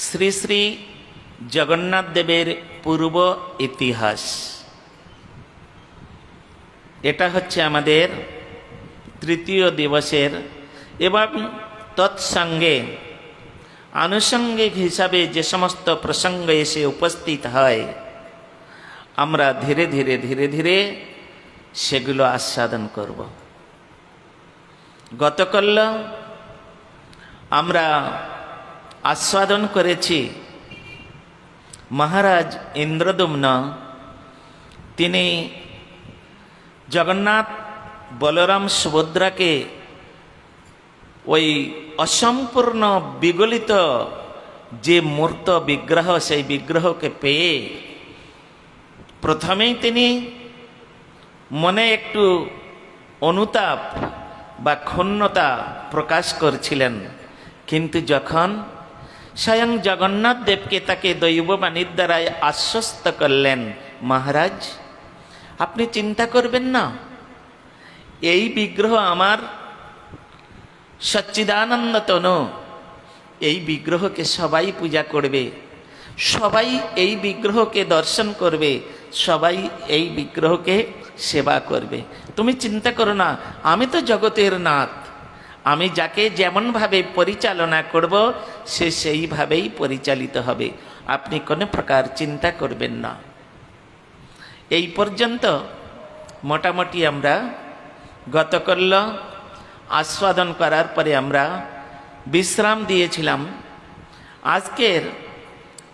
শ্রী শ্রী জগন্নাথ দেবের পূর্ব ইতিহাস। এটা হচ্ছে আমাদের তৃতীয় দিবসের এবং তৎসঙ্গে আনুষঙ্গিক হিসাবে যে সমস্ত প্রসঙ্গ এসে উপস্থিত হয় আমরা ধীরে ধীরে সেগুলো আস্বাদন করব। গতকাল আমরা আস্বাদন করেছি মহারাজ ইন্দ্রদ্যুম্ন তিনি জগন্নাথ বলরাম সুভদ্রাকে ওই অসম্পূর্ণ বিগলিত যে মূর্ত বিগ্রহ সেই বিগ্রহকে পেয়ে প্রথমেই তিনি মনে একটু অনুতাপ বা ক্ষুণ্ণতা প্রকাশ করছিলেন, কিন্তু যখন স্বয়ং জগন্নাথ দেবকে তাকে দৈববাণীর দ্বারাই আশ্বস্ত করলেন, মহারাজ আপনি চিন্তা করবেন না, এই বিগ্রহ আমার সচ্চিদানন্দ তনু, এই বিগ্রহকে সবাই পূজা করবে, সবাই এই বিগ্রহকে দর্শন করবে, সবাই এই বিগ্রহকে সেবা করবে, তুমি চিন্তা করো না, আমি তো জগতের নাথ, আমি যাকে যেমনভাবে পরিচালনা করব সে সেইভাবেই পরিচালিত হবে, আপনি কোনো প্রকার চিন্তা করবেন না। এই পর্যন্ত মোটামুটি আমরা গতকাল আস্বাদন করার পরে আমরা বিশ্রাম দিয়েছিলাম। আজকের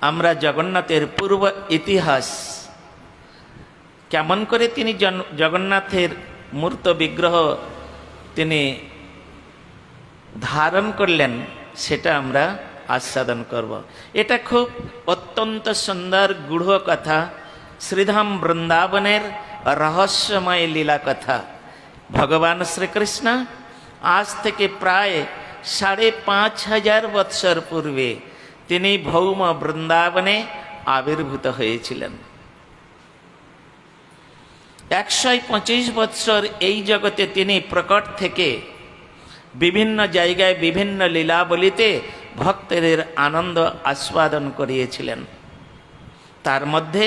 আমরা জগন্নাথের পূর্ব ইতিহাস, কেমন করে তিনি জগন্নাথের মূর্ত বিগ্রহ তিনি ধারণ করলেন সেটা আমরা আস্বাদন করব। এটা খুব অত্যন্ত সুন্দর গূঢ় কথা, শ্রীধাম বৃন্দাবনের রহস্যময় লীলা কথা। ভগবান শ্রীকৃষ্ণ আজ থেকে প্রায় ৫৫০০ বৎসর পূর্বে তিনি ভৌম বৃন্দাবনে আবির্ভূত হয়েছিলেন। ১২৫ বৎসর এই জগতে তিনি প্রকট থেকে বিভিন্ন জায়গায় বিভিন্ন লীলাবলিতে ভক্তদের আনন্দ আস্বাদন করিয়েছিলেন। তার মধ্যে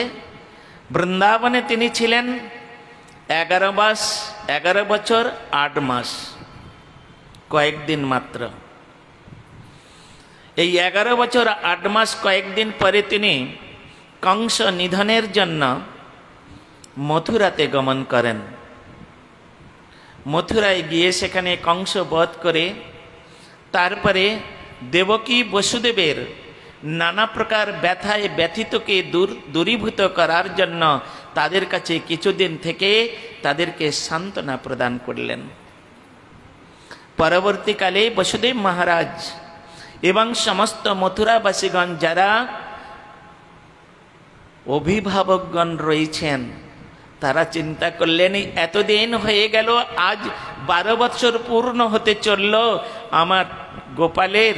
বৃন্দাবনে তিনি ছিলেন ১১ বছর ৮ মাস, কয়েকদিন মাত্র। এই ১১ বছর ৮ মাস কয়েকদিন পরে তিনি কংস নিধনের জন্য মথুরাতে গমন করেন। মথুরায় গিয়ে সেখানে কংস বধ করে তারপরে দেবকী বসুদেবের নানা প্রকার ব্যথায় ব্যথিতকে দূরীভূত করার জন্য তাদের কাছে কিছুদিন থেকে তাদেরকে সান্ত্বনা প্রদান করলেন। পরবর্তীকালে বসুদেব মহারাজ এবং সমস্ত মথুরাবাসীগণ যারা অভিভাবকগণ রয়েছেন তারা চিন্তা করলেন, এতদিন হয়ে গেল, আজ ১২ বছর পূর্ণ হতে চলল, আমার গোপালের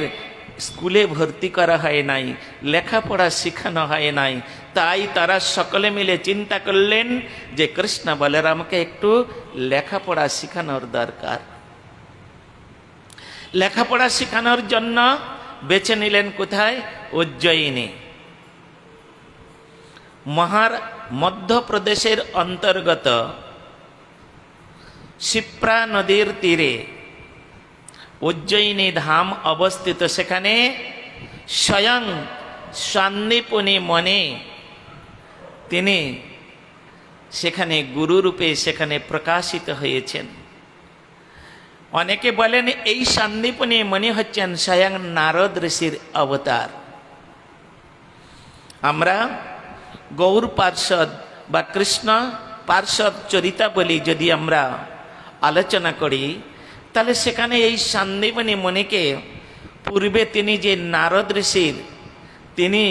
স্কুলে ভর্তি করা হয় নাই, লেখাপড়া শেখানো হয় নাই, তাই তারা সকলে মিলে চিন্তা করলেন যে কৃষ্ণ বলরামকে একটু লেখাপড়া শেখানোর দরকার। লেখাপড়া শেখানোর জন্য বেছে নিলেন কোথায়? উজ্জয়িনী। মধ্যপ্রদেশের অন্তর্গত শিপ্রা নদীর তীরে উজ্জয়িনী ধাম অবস্থিত। সেখানে স্বয়ং সান্দীপনী মনে তিনি সেখানে গুরুরূপে সেখানে প্রকাশিত হয়েছেন। অনেকে বলেন এই সান্দীপনী মনি হচ্ছেন স্বয়ং নারদ ঋষির অবতার। আমরা গৌর পার্ষদ বা কৃষ্ণ পার্ষদ চরিতাবলী যদি আমরা আলোচনা করি তাহলে সেখানে এই সান্দীপনী মণিকে পূর্বে তিনি যে নারদ ঋষির তিনি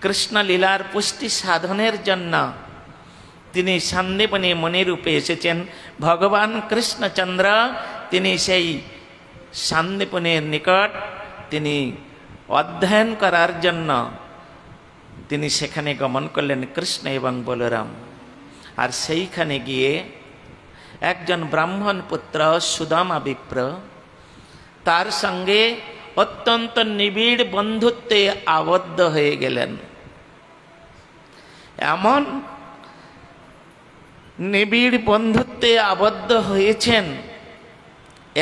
কৃষ্ণ লীলার পুষ্টি সাধনের জন্য তিনি সান্দীপনী মণি রূপে এসেছেন। ভগবান কৃষ্ণচন্দ্র তিনি সেই সান্দীপনীর নিকট তিনি অধ্যয়ন করার জন্য তিনি সেখানে গমন করলেন, কৃষ্ণ এবং বলরাম। আর সেইখানে গিয়ে একজন ব্রাহ্মণ পুত্র সুদামা বিপ্র তার সঙ্গে অত্যন্ত নিবিড় বন্ধুত্বে আবদ্ধ হয়ে গেলেন। এমন নিবিড় বন্ধুত্বে আবদ্ধ হয়েছেন,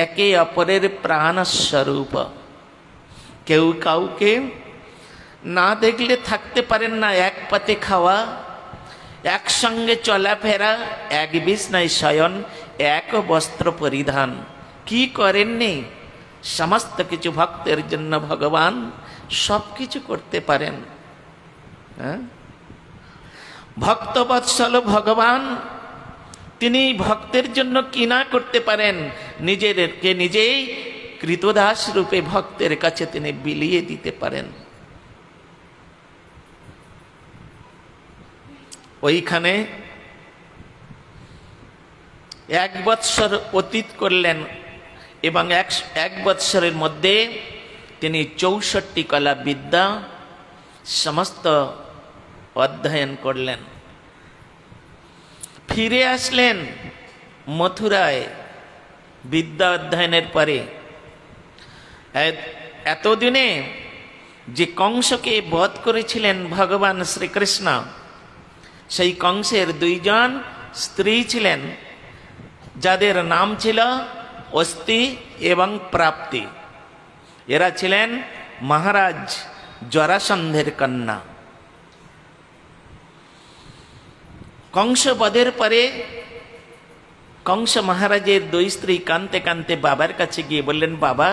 একে অপরের প্রাণস্বরূপ। কেউ কাউকে না দেখলে থাকতে পারেন না, এক পাতে খাওয়া, একসঙ্গে চলাফেরা, এক বিছনায় শয়ন, এক বস্ত্র পরিধান। কি করেননি? সমস্ত কিছু ভক্তের জন্য ভগবান সব কিছু করতে পারেন। ভক্তবৎসল ভগবান, তিনি ভক্তের জন্য কি না করতে পারেন? নিজেদেরকে নিজেই কৃতদাস রূপে ভক্তের কাছে তিনি বিলিয়ে দিতে পারেন। ওইখানে 1 বৎসর অতীত করলেন এবং এক বৎসরের মধ্যে তিনি 64 কলা বিদ্যা সমস্ত অধ্যয়ন করলেন। ফিরে আসলেন মথুরায় বিদ্যা অধ্যয়নের পরে। এতদিনে যে কংসকে বধ করেছিলেন ভগবান শ্রীকৃষ্ণ, সেই কংসের 2 জন স্ত্রী ছিলেন, যাদের নাম ছিল অস্তি এবং প্রাপ্তি। এরা ছিলেন মহারাজ জরাসন্ধের কন্যা। কংস বধের পরে কংস মহারাজের 2 স্ত্রী কাঁদতে কাঁদতে বাবার কাছে গিয়ে বললেন, বাবা,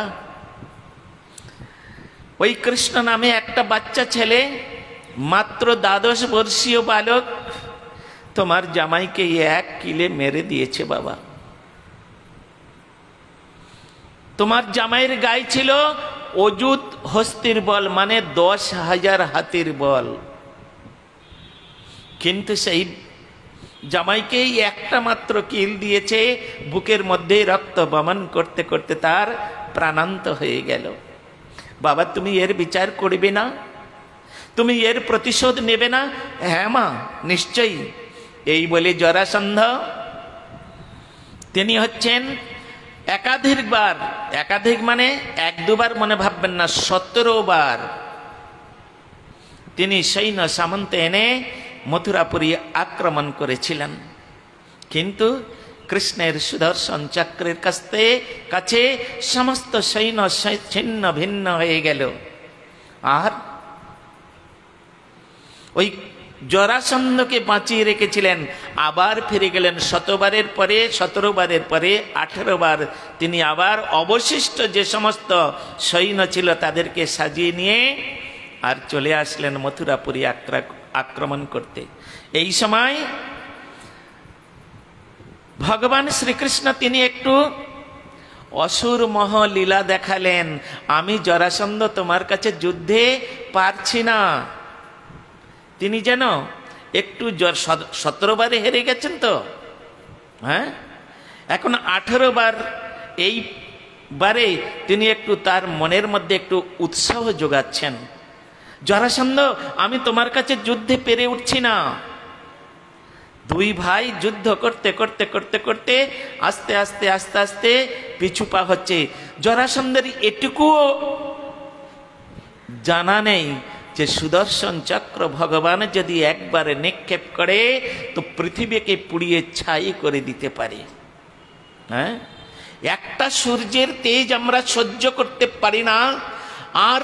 ওই কৃষ্ণ নামে একটা বাচ্চা ছেলে, মাত্র 12 বর্ষীয় বালক, তোমার জামাইকে 1 কিলে মেরে দিয়েছে বাবা। তোমার জামাইয়ের গায়ে ছিল অযুত হস্তির বল, মানে 10,000 হাতির বল, কিন্তু সেই জামাইকে একটা মাত্র কিল দিয়েছে, বুকের মধ্যে রক্ত বমন করতে করতে তার প্রাণান্ত হয়ে গেল। বাবা, তুমি এর বিচার করবে না? তুমি এর প্রতিশোধ নেবে না? হ্যাঁ মা, নিশ্চয়ই। এই বলে জরাসন্ধ, তিনি হচ্ছেন একাধিকবার, একাধিক মানে 1-2 বার মনে ভাববেন না, 17 বার তিনি সৈন্য সামন্ত এনে মথুরাপুরী আক্রমণ করেছিলেন। কিন্তু কৃষ্ণের সুদর্শন চক্রের কাছে সমস্ত সৈন্য ছিন্ন ভিন্ন হয়ে গেল। আর ওই জরাসন্ধকে বাঁচিয়ে রেখেছিলেন। আবার ফিরে গেলেন 17 বারের পরে, 17 বারের পরে 18 বার তিনি আবার অবশিষ্ট যে সমস্ত সৈন্য ছিল তাদেরকে সাজিয়ে নিয়ে আর চলে আসলেন মথুরাপুরী আক্রমণ করতে। এই সময় ভগবান শ্রীকৃষ্ণ তিনি একটু অসুরমহ লীলা দেখালেন। আমি জরাসন্ধ তোমার কাছে যুদ্ধে পারছি না। তিনি যেন একটু 17 বারে হেরে গেছেন তো, হ্যাঁ, এখন 18 বার, এই বারে তিনি একটু তার মনের মধ্যে একটু উৎসাহ যোগাচ্ছেন। জরাসন্ধ, আমি তোমার কাছে যুদ্ধে পেরে উঠছি না। 2 ভাই যুদ্ধ করতে করতে করতে করতে আস্তে আস্তে আস্তে আস্তে পিছু পা হচ্ছে। জরাসন্ধের এটুকুও জানা নেই যে সুদর্শন চক্র ভগবান যদি একবারে নিক্ষেপ করে তো পৃথিবীকে পুড়িয়ে ছাই করে দিতে পারে। হ্যাঁ, একটা সূর্যের তেজ আমরা সহ্য করতে পারি না। আর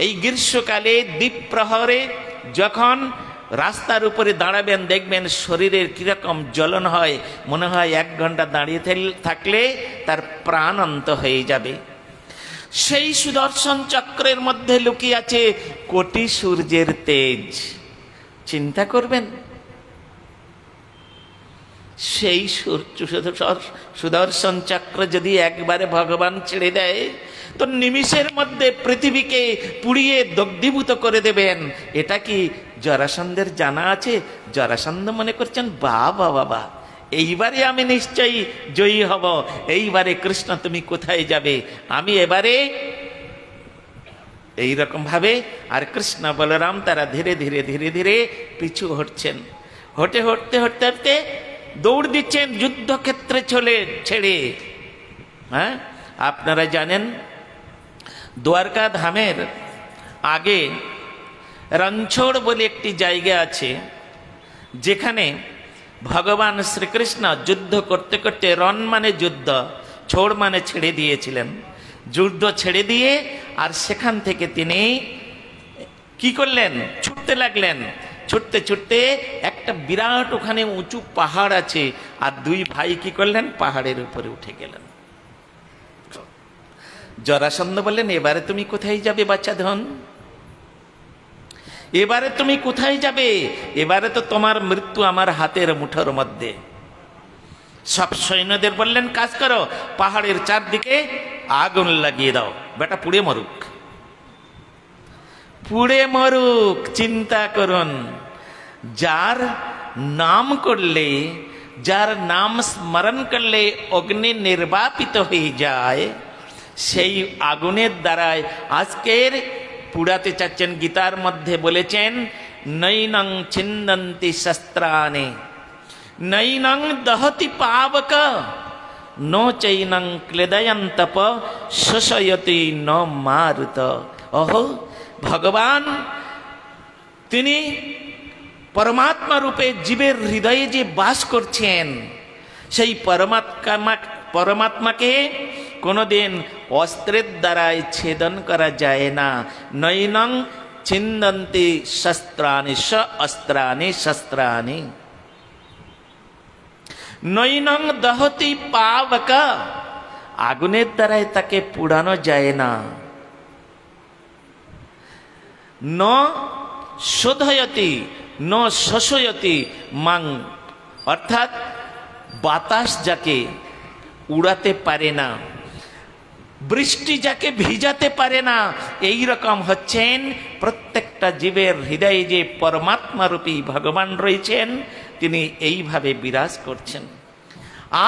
এই গ্রীষ্মকালে দ্বীপ্রহরে যখন রাস্তার উপরে দাঁড়াবেন, দেখবেন শরীরের কিরকম জ্বলন হয়, মনে হয় 1 ঘন্টা দাঁড়িয়ে থাকলে তার প্রাণান্ত হয়ে যাবে। সেই সুদর্শন চক্রের মধ্যে লুকিয়ে আছে কোটি সূর্যের তেজ। চিন্তা করবেন, সেই সুদর্শন চক্র যদি একবারে ভগবান ছেড়ে দেয় তো নিমিষের মধ্যে পৃথিবীকে পুড়িয়ে দগ্ধীভূত করে দেবেন। এটা কি জরাসন্ধের জানা আছে? জরাসন্ধ মনে করছেন, বাবা বাবা, এইবারে আমি নিশ্চয়ই জয়ী হব। এইবারে কৃষ্ণ তুমি কোথায় যাবে, আমি এবারে, এইরকম ভাবে। আর কৃষ্ণ বলরাম তারা ধীরে ধীরে ধীরে ধীরে পিছু হটছেন। হটে হটতে হটতে হটতে দৌড় দিচ্ছেন যুদ্ধক্ষেত্রে ছেড়ে। হ্যাঁ, আপনারা জানেন দ্বারকা ধামের আগে রণছোড় বলে একটি জায়গা আছে, যেখানে ভগবান শ্রীকৃষ্ণ যুদ্ধ করতে করতে, রণ মানে যুদ্ধ, ছোড় মানে ছেড়ে দিয়েছিলেন, যুদ্ধ ছেড়ে দিয়ে আর সেখান থেকে তিনি কি করলেন, ছুটতে লাগলেন। ছুটতে ছুটতে একটা বিরাট ওখানে উঁচু পাহাড় আছে, আর দুই ভাই কি করলেন, পাহাড়ের উপরে উঠে গেলেন। জরাসন্ধ বললেন, এবারে তুমি কোথায় যাবে বাচ্চা ধন, এবারে তুমি কোথায় যাবে, এবারে তো তোমার মৃত্যু আমার হাতের মুঠোর মধ্যে। সব সৈন্যদের বললেন, কাজ করো, পাহাড়ের চারদিকে আগুন লাগিয়ে দাও, বেটা পুড়ে মরুক, পুড়ে মরুক। চিন্তা করুন, যার নাম করলে, যার নাম স্মরণ করলে অগ্নি নির্বাপিত হয়ে যায়, সেই আগুনের দ্বারায় আজকের পুড়াতে চাচ্ছেন। গীতার মধ্যে বলেছেন, নৈনং ছিন্দন্তি শস্ত্রাণি নৈনং দহতি পাবক নো চৈনং ক্লেদয়ন্তপ শোষয়তি ন মারুত। ওহো, ভগবান তিনি পরমাত্মা রূপে জীবের হৃদয়ে যে বাস করছেন, সেই পরমাত্মাকে কোনোদিন অস্ত্রের দ্বারায় ছেদন করা যায় না। নৈনং ছিন্দন্তি শস্ত্রাণি স অস্ত্রাণি শস্ত্রাণি নৈনং দহতি পাবক, আগুনের দ্বারায় তাকে পুড়ানো যায় না। ন শোধয়তি ন শোষয়তি মাং, অর্থাৎ বাতাস যাকে উড়াতে পারে না, বৃষ্টি যাকে ভিজাতে পারে না, এই রকম হচ্ছেন প্রত্যেকটা জীবের হৃদয়ে যে পরমাত্মা রূপী ভগবান রয়েছেন, তিনি এইভাবে বিরাজ করছেন।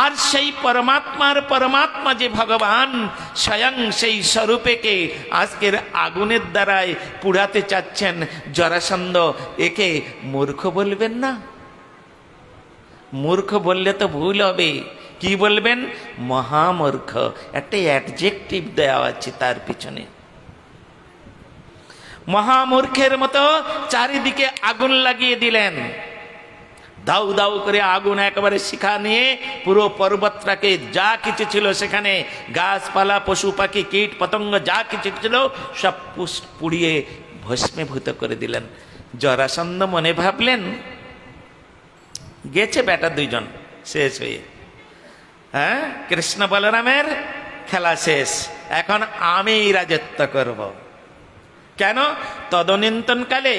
আর সেই পরমাত্মা যে ভগবান স্বয়ং, সেই স্বরূপেকে আজকের আগুনের দ্বারায় পুড়াতে চাচ্ছেন জরাসন্ধ। একে মূর্খ বলবেন না? মূর্খ বললে তো ভুল হবে, কি বলবেন? মহামূর্খ। একটা অ্যাডজেক্টিভ দেওয়া আছে তার পিছনে। মহামূর্খের মতো চারিদিকে আগুন লাগিয়ে দিলেন। দাউ দাউ করে আগুন একেবারে শিখা নিয়ে পুরো পর্বতটাকে, যা কিছু ছিল সেখানে, গাছপালা, পশু পাখি, কীট পতঙ্গ, যা কিছু ছিল সব পুড়িয়ে ভস্মীভূত করে দিলেন। জরাসন্ধ মনে ভাবলেন, গেছে বেটা দুইজন শেষ হয়ে, হ্যাঁ, কৃষ্ণ বলরামের খেলা শেষ, এখন আমি রাজত্ব করব। কেন? তদনীন্তনকালে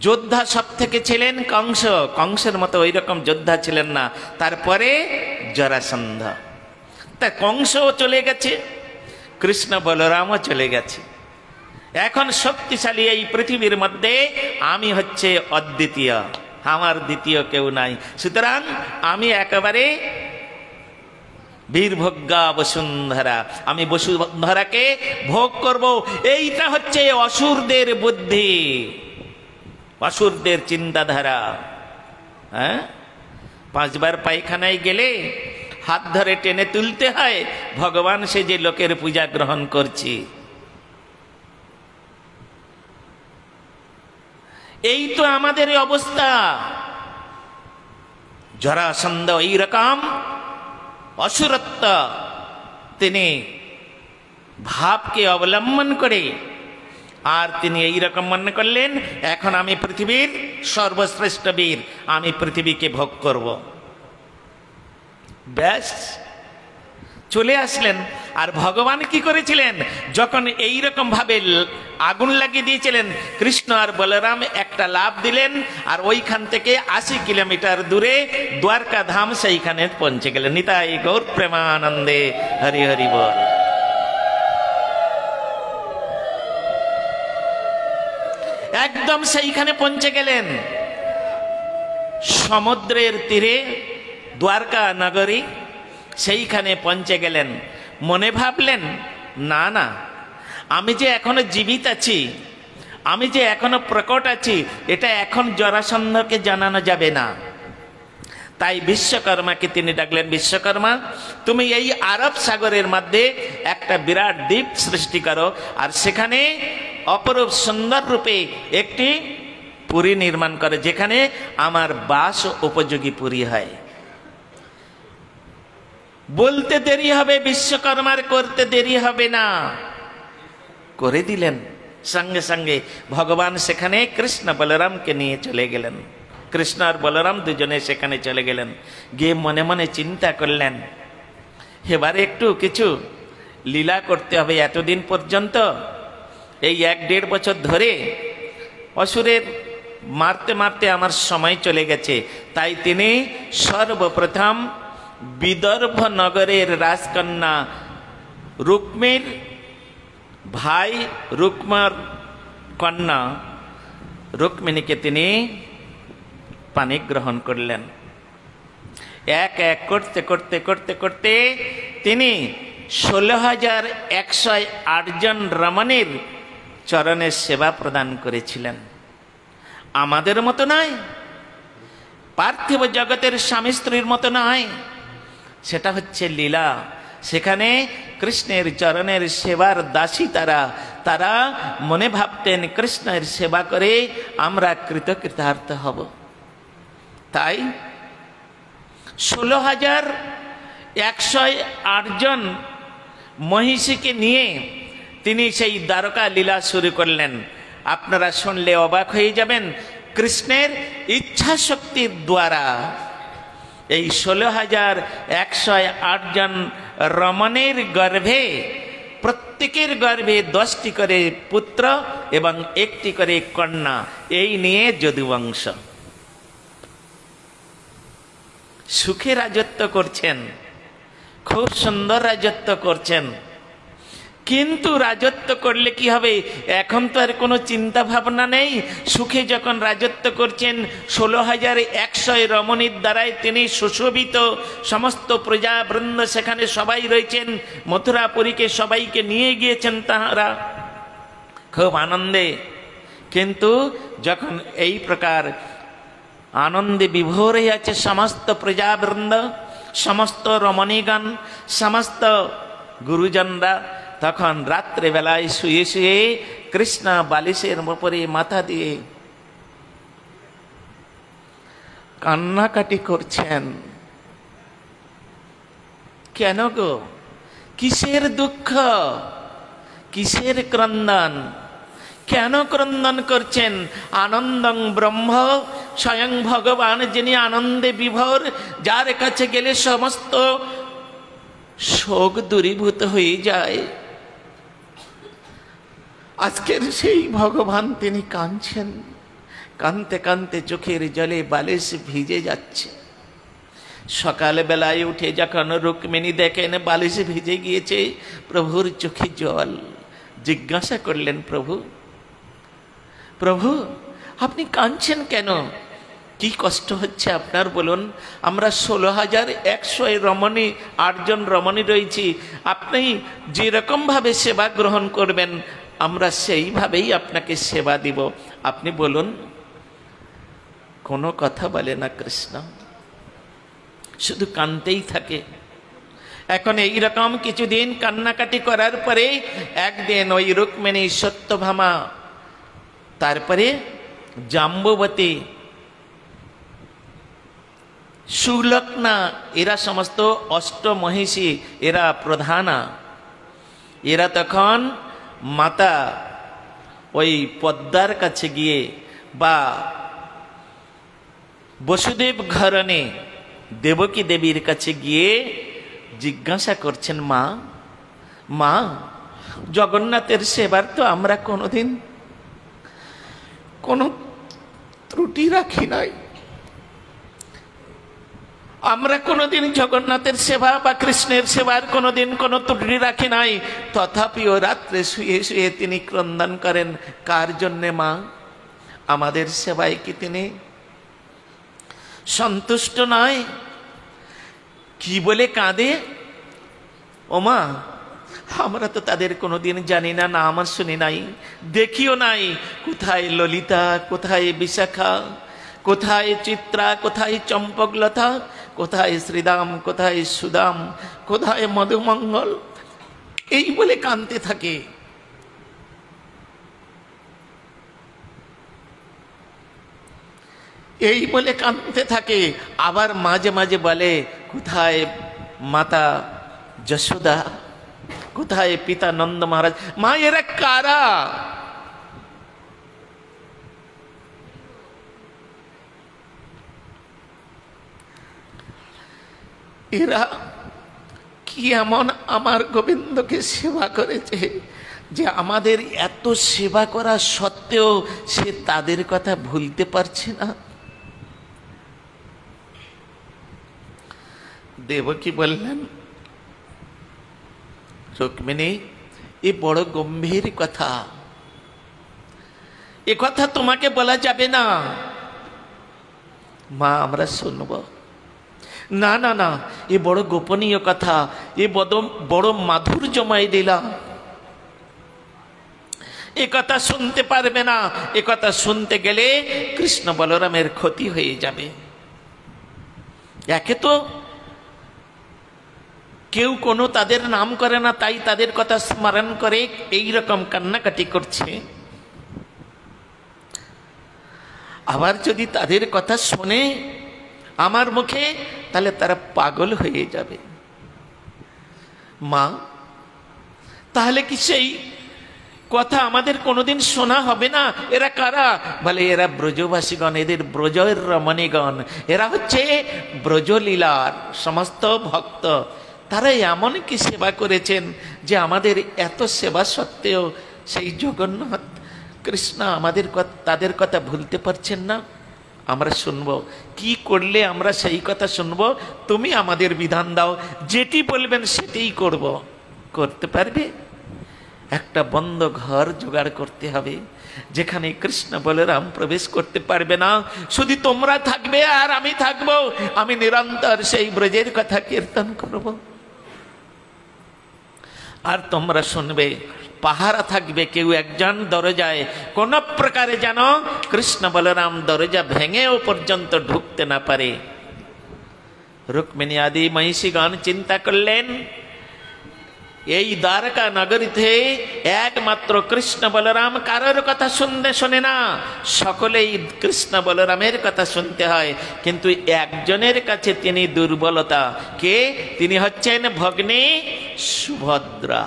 যোদ্ধা সব থেকে ছিলেন কংস, কংসের মতো ওই রকম যোদ্ধা ছিলেন না। তারপরে জরাসন্ধ, তা কংসও চলে গেছে, কৃষ্ণ বলরামও চলে গেছে। এখন শক্তিশালী এই পৃথিবীর মধ্যে আমি হচ্ছে অদ্বিতীয়, আমার দ্বিতীয় কেউ নাই। সুতরাং আমি একেবারে বীরভোগ্যা বসুন্ধরা, আমি বসুন্ধরাকে ভোগ করব। এইটা হচ্ছে অসুরদের বুদ্ধি, অসুরদের চিন্তাধারা। হ্যাঁ, 5 বার পায়খানায় গেলে হাত ধরে টেনে তুলতে হয়, ভগবান সে যে লোকের পূজা গ্রহণ করছি। এই তো আমাদের অবস্থা। জরাসন্ধ এইরকম অসুরত্ব তিনি ভাবকে অবলম্বন করে, আর তিনি এইরকম মনে করলেন, এখন আমি পৃথিবীর সর্বশ্রেষ্ঠ বীর, আমি পৃথিবীকে ভোগ করব। ব্যাস চলে আসলেন। আর ভগবান কি করেছিলেন? যখন এইরকম ভাবে আগুন লাগিয়ে দিয়েছিলেন, কৃষ্ণ আর বলরাম একটা লাফ দিলেন, আর ওইখান থেকে 80 কিলোমিটার দূরে দ্বারকা ধাম, সেইখানে পৌঁছে গেলেন। নিতাই গৌর প্রেমানন্দে, হরি হরি বল। একদম সেইখানে পৌঁছে গেলেন, সমুদ্রের তীরে দ্বারকা নগরী, সেইখানে পৌঁছে গেলেন। মনে ভাবলেন, না না, আমি যে এখনো জীবিত আছি, আমি যে এখনো প্রকট আছি, এটা এখন জরাসন্ধকে জানানো যাবে না। তাই বিশ্বকর্মাকে তিনি ডাকলেন, বিশ্বকর্মা তুমি এই আরব সাগরের মধ্যে একটা বিরাট দ্বীপ সৃষ্টি করো, আর সেখানে অপরূপ সুন্দর রূপে একটি পুরী নির্মাণ করে, যেখানে আমার বাস উপযোগী পুরী হয়। বলতে দেরি হবে বিশ্বকর্মার, করতে দেরি হবে না, করে দিলেন। সঙ্গে সঙ্গে ভগবান সেখানে কৃষ্ণ বলরামকে নিয়ে চলে গেলেন। কৃষ্ণ আর বলরাম দুজনে সেখানে চলে গেলেন। গিয়ে মনে মনে চিন্তা করলেন, এবারে একটু কিছু লীলা করতে হবে। এতদিন পর্যন্ত এই 1-1.5 বছর ধরে অসুরের মারতে মারতে আমার সময় চলে গেছে। তাই তিনি সর্বপ্রথম বিদর্ভ নগরের রাজকন্যা রুক্মির ভাই রুক্মার কন্যা রুক্মিণীকে তিনি পানি গ্রহণ করলেন। এক এক করতে করতে করতে করতে তিনি 16,108 জন রমণীর চরণের সেবা প্রদান করেছিলেন। আমাদের মতো নয়, পার্থিব জগতের স্বামী স্ত্রীর মতো নয়, সেটা হচ্ছে লীলা। সেখানে কৃষ্ণের চরণের সেবার দাসী তারা, তারা মনে ভাবতেন কৃষ্ণের সেবা করে আমরা কৃতকৃতার্থ হব। তাই 16,108 জন মহিষীকে নিয়ে তিনি সেই দ্বারকা লীলা শুরু করলেন। আপনারা শুনলে অবাক হয়ে যাবেন, কৃষ্ণের ইচ্ছা শক্তির দ্বারা এই 16,108 জন রমণের গর্ভে, প্রত্যেকের গর্ভে 10টি করে পুত্র এবং 1টি করে কন্যা, এই নিয়ে যদুবংশ সুখে রাজত্ব করছেন, খুব সুন্দর রাজত্ব করছেন। কিন্তু রাজত্ব করলে কি হবে? এখন তো আর কোনো চিন্তা ভাবনা নেই। সুখে যখন রাজত্ব করছেন, 16,100 রমণীর দ্বারাই তিনি সুশোভিত, সমস্ত প্রজাবৃন্দ সেখানে সবাই রয়েছেন। মথুরাপুরীকে সবাইকে নিয়ে গিয়েছেন তাহারা খুব আনন্দে। কিন্তু যখন এই প্রকার আনন্দে বিভোর হয়ে আছে সমস্ত প্রজাবৃন্দ, সমস্ত রমণীগণ, সমস্ত গুরুজনরা, তখন রাত্রেবেলায় শুয়ে শুয়ে কৃষ্ণ বালিশের উপরে মাথা দিয়ে কান্নাকাটি করছেন। কেন গো? কিসের দুঃখ, কিসের ক্রন্দন? কেন ক্রন্দন করছেন? আনন্দং ব্রহ্ম, স্বয়ং ভগবান যিনি আনন্দে বিভোর, যার কাছে গেলে সমস্ত শোক দূরীভূত হয়ে যায়, আজকের সেই ভগবান তিনি কাঁদছেন। কাঁদতে কাঁদতে চোখের জলে বালিশ ভিজে যাচ্ছে। সকালবেলায় উঠে যখন রুক্মিণী দেখেন বালিশ ভিজে গিয়েছে, প্রভুর চোখে জল। জিজ্ঞাসা করলেন, প্রভু প্রভু আপনি কাঁদছেন কেন? কি কষ্ট হচ্ছে আপনার বলুন? আমরা 16,100 রমণী, 8 জন রমণী রয়েছি। আপনি যেরকম ভাবে সেবা গ্রহণ করবেন আমরা সেইভাবেই আপনাকে সেবা দিব। আপনি বলুন। কোনো কথা বলে না কৃষ্ণ, শুধু কাঁদতেই থাকে। এখন এইরকম কিছুদিন কান্নাকাটি করার পরে একদিন ওই রুক্মিণী, সত্যভামা, তারপরে জাম্বুবতী, সুলগ্না, এরা সমস্ত অষ্টমহিষী, এরা প্রধানা, এরা তখন মাতা ওই পদ্মার কাছে গিয়ে বা বসুদেব ঘরণে দেবকী দেবীর কাছে গিয়ে জিজ্ঞাসা করছেন, মা মা জগন্নাথের সেবার তো আমরা কোনোদিন কোনো ত্রুটি রাখি নাই। আমরা কোনোদিন জগন্নাথের সেবা বা কৃষ্ণের সেবার কোনোদিন কোনো ত্রুটি রাখি নাই। তথাপিও রাত্রে শুয়ে শুয়ে তিনি ক্রন্দন করেন। কার জন্যে মা? আমাদের সেবায় কি তিনি সন্তুষ্ট নয়? কি বলে কাঁদে? ও মা, আমরা তো তাদের কোনোদিন জানি না, নাম শুনি নাই, দেখিও নাই। কোথায় ললিতা, কোথায় বিশাখা, কোথায় চিত্রা, কোথায় চম্পকলতা, কোথায় শ্রীদাম, কোথায় সুদাম, কোথায় মধুমঙ্গল, এই বলে কাঁদতে থাকে। এই বলে কাঁদতে থাকে। আবার মাঝে মাঝে বলে, কোথায় মাতা যশোদা, কোথায় পিতা নন্দ মহারাজ। মা এরা কারা? এরা কি এমন আমার গোবিন্দকে সেবা করেছে যে আমাদের এত সেবা করা সত্ত্বেও সে তাদের কথা ভুলতে পারছে না? দেবকী বললেন, রুক্মিণী, এ বড় গম্ভীর কথা, এ কথা তোমাকে বলা যাবে না। মা, আমরা শুনব। না না না, এ বড় গোপনীয় কথা, এ বড় মাধুর্যময় লীলা, এ কথা শুনতে পারবে না। এ কথা শুনতে গেলে কৃষ্ণ বলরামের ক্ষতি হয়ে যাবে। একে তো কেউ কোনো তাদের নাম করে না, তাই তাদের কথা স্মরণ করে এই রকম কান্নাকাটি করছে। আবার যদি তাদের কথা শোনে আমার মুখে, তাহলে তারা পাগল হয়ে যাবে। মা, তাহলে কি সেই কথা আমাদের কোনোদিন শোনা হবে না? এরা কারা? বলে, এরা ব্রজবাসীগণ, এদের ব্রজের রমণীগণ, এরা হচ্ছে ব্রজলীলার সমস্ত ভক্ত। তারা এমন কি সেবা করেছেন যে আমাদের এত সেবা সত্ত্বেও সেই জগন্নাথ কৃষ্ণ আমাদের তাদের কথা ভুলতে পারছেন না। আমরা শুনবো, কি করলে আমরা সেই কথা শুনবো? তুমি আমাদের বিধান দাও, যেটি বলবেন সেটাই করব। করতে পারবে? একটা বন্ধ ঘর জোগাড় করতে হবে, যেখানে কৃষ্ণ বলরাম প্রবেশ করতে পারবে না। শুধু তোমরা থাকবে আর আমি থাকবো। আমি নিরন্তর সেই ব্রজের কথা কীর্তন করব, আর তোমরা শুনবে। পাহারা থাকবে কেউ একজন দরজায়, কোন প্রকারে যেন কৃষ্ণ বলরাম দরজা ভেঙেও পর্যন্ত ঢুকতে না পারে। রুক্মিণী আদি মহিষীগণ চিন্তা করলেন, এই দ্বারকা নগরীতে একমাত্র কৃষ্ণ বলরাম কারোর কথা শোনে না, সকলেই কৃষ্ণ বলরামের কথা শুনতে হয়। কিন্তু একজনের কাছে তিনি দুর্বলতা। কে? তিনি হচ্ছেন ভগ্নী সুভদ্রা।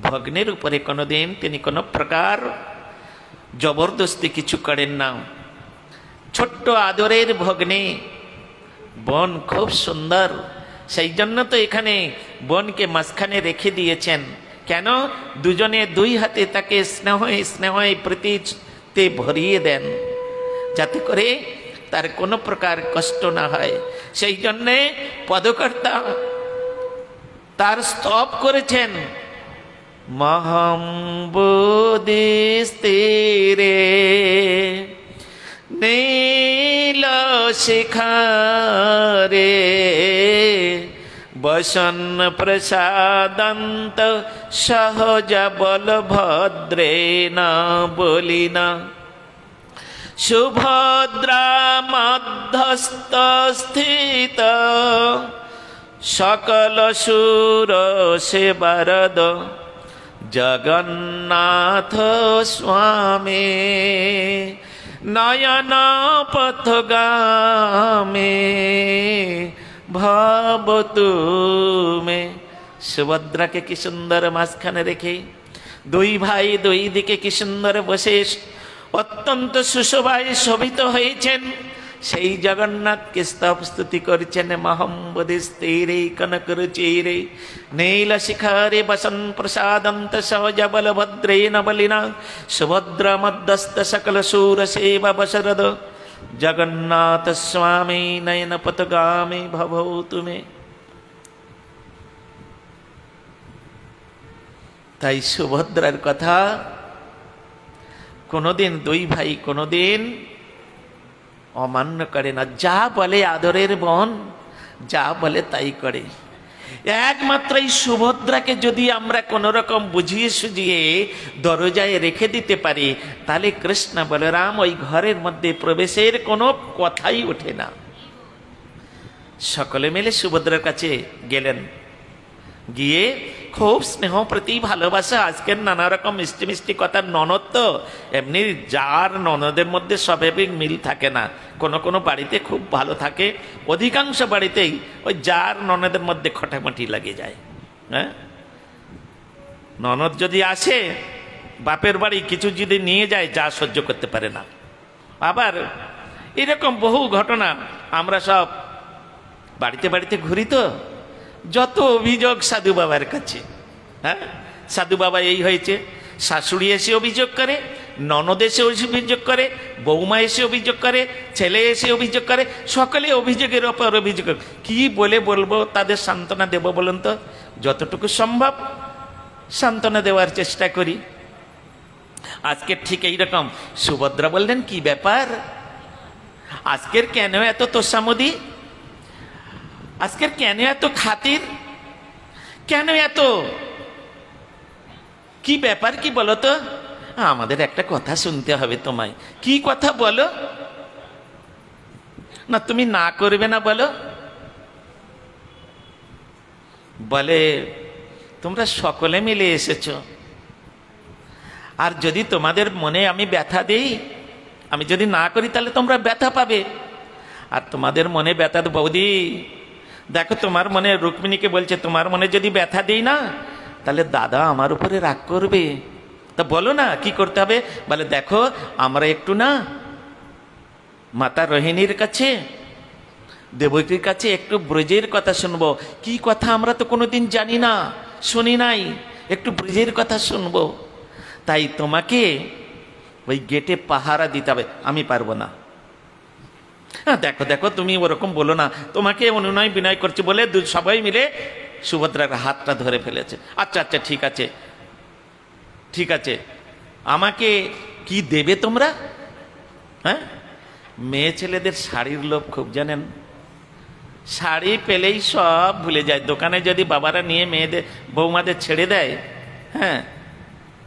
ভগ্নের উপরে কোনোদিন তিনি কোনো প্রকার জবরদস্তি কিছু করেন না। ছোট্ট আদরের ভগ্নী, বোন খুব সুন্দর, সেই জন্য তো এখানে বোনকে মাঝখানে রেখে দিয়েছেন। কেন? দুজনে দুই হাতে তাকে স্নেহে প্রীতিতে ভরিয়ে দেন, যাতে করে তার কোনো প্রকার কষ্ট না হয়। সেই জন্যে পদকর্তা তার স্তব করেছেন, মহম বোধিস্তিরে নীল শিখারে বসন প্রসাদন্ত সহজ বলভদ্রেণ বলিনা সুভদ্রা মধ্যস্থ স্থিত সকল সুর সেবারদ জগন্নাথ স্বামী নয়ন পথগামে ভাবতু মে। সুভদ্রাকে কি সুন্দর মাঝখানে রেখে দুই ভাই দুই দিকে কি সুন্দর বসে অত্যন্ত সুশোভায় শোভিত হয়েছেন। সেই জগন্নাথকে স্তব স্তুতি করছেন। মহম্বদিস্তিরে কনকরুচিরে নীল শিখারে বসন প্রসাদন্ত সহজ বলভদ্রেণ বলিনা সুভদ্রা মধ্যস্থ সকল শূর সেবা বশরদ জগন্নাথ স্বামী নয়ন পথগামী ভবতু মে। তাই সুভদ্রার কথা কোনোদিন দুই ভাই কোনোদিন অমান্য করে না। যা বলে আদরের বোন, যা বলে তাই করে। একমাত্র এই সুভদ্রাকে যদি আমরা কোনো রকম বুঝিয়ে সুঝিয়ে দরজায় রেখে দিতে পারি, তাহলে কৃষ্ণ বলরাম ওই ঘরের মধ্যে প্রবেশের কোনো কথাই ওঠে না। সকলে মিলে সুভদ্রার কাছে গেলেন, গিয়ে খুব স্নেহ প্রতি ভালোবাসা, আজকের নানা রকম মিষ্টি মিষ্টি কথার ননদ তো এমনি যার ননদের মধ্যে স্বাভাবিক মিল থাকে না, কোনো কোনো বাড়িতে খুব ভালো থাকে, অধিকাংশ বাড়িতেই ওই যার ননদের মধ্যে খটামাটি লাগে যায়। হ্যাঁ, ননদ যদি আসে বাপের বাড়ি কিছু যদি নিয়ে যায়, যা সহ্য করতে পারে না। আবার এরকম বহু ঘটনা, আমরা সব বাড়িতে বাড়িতে ঘুরি তো, যত অভিযোগ সাধু বাবার কাছে। হ্যাঁ, সাধু বাবা এই হয়েছে, শাশুড়ি এসে অভিযোগ করে, ননদ এসে অভিযোগ করে, বৌমা এসে অভিযোগ করে, ছেলে এসে অভিযোগ করে, সকলে অভিযোগের ওপর অভিযোগ। কি বলে বলবো, তাদের সান্ত্বনা দেব বলুন তো? যতটুকু সম্ভব সান্ত্বনা দেওয়ার চেষ্টা করি। আজকে ঠিক এইরকম সুভদ্রা বললেন, কি ব্যাপার আজকের, কেন এত তোষামোদি, আজকের কেন এত খাতির, কেন এত, কি ব্যাপার কি বলো তো? আমাদের একটা কথা শুনতে হবে তোমায়। কি কথা বলো না, তুমি না করবে না বলো? বলে তোমরা সকলে মিলে এসেছো, আর যদি তোমাদের মনে আমি ব্যথা দেই, আমি যদি না করি তাহলে তোমরা ব্যথা পাবে। আর তোমাদের মনে ব্যথা, বৌদি দেখো তোমার মনে, রুক্মিণীকে বলছে তোমার মনে যদি ব্যথা দেই না তাহলে দাদা আমার উপরে রাগ করবে, তা বলো না কি করতে হবে? বলে দেখো আমরা একটু না মাতা রোহিণীর কাছে, দেবকীর কাছে একটু ব্রজের কথা শুনবো। কি কথা আমরা তো কোনোদিন জানি না, শুনি নাই, একটু ব্রজের কথা শুনবো। তাই তোমাকে ওই গেটে পাহারা দিতে হবে। আমি পারবো না। হ্যাঁ দেখো দেখো তুমি ওরকম বলো না, তোমাকে অনুনয় বিনয় করছে বলে সবাই মিলে সুভদ্রার হাতটা ধরে ফেলেছে। আচ্ছা আচ্ছা ঠিক আছে ঠিক আছে, আমাকে কি দেবে তোমরা? হ্যাঁ, মেয়ে ছেলেদের শাড়ির লোভ খুব, জানেন, শাড়ি পেলেই সব ভুলে যায়। দোকানে যদি বাবারা নিয়ে মেয়েদের বৌমাদের ছেড়ে দেয়, হ্যাঁ,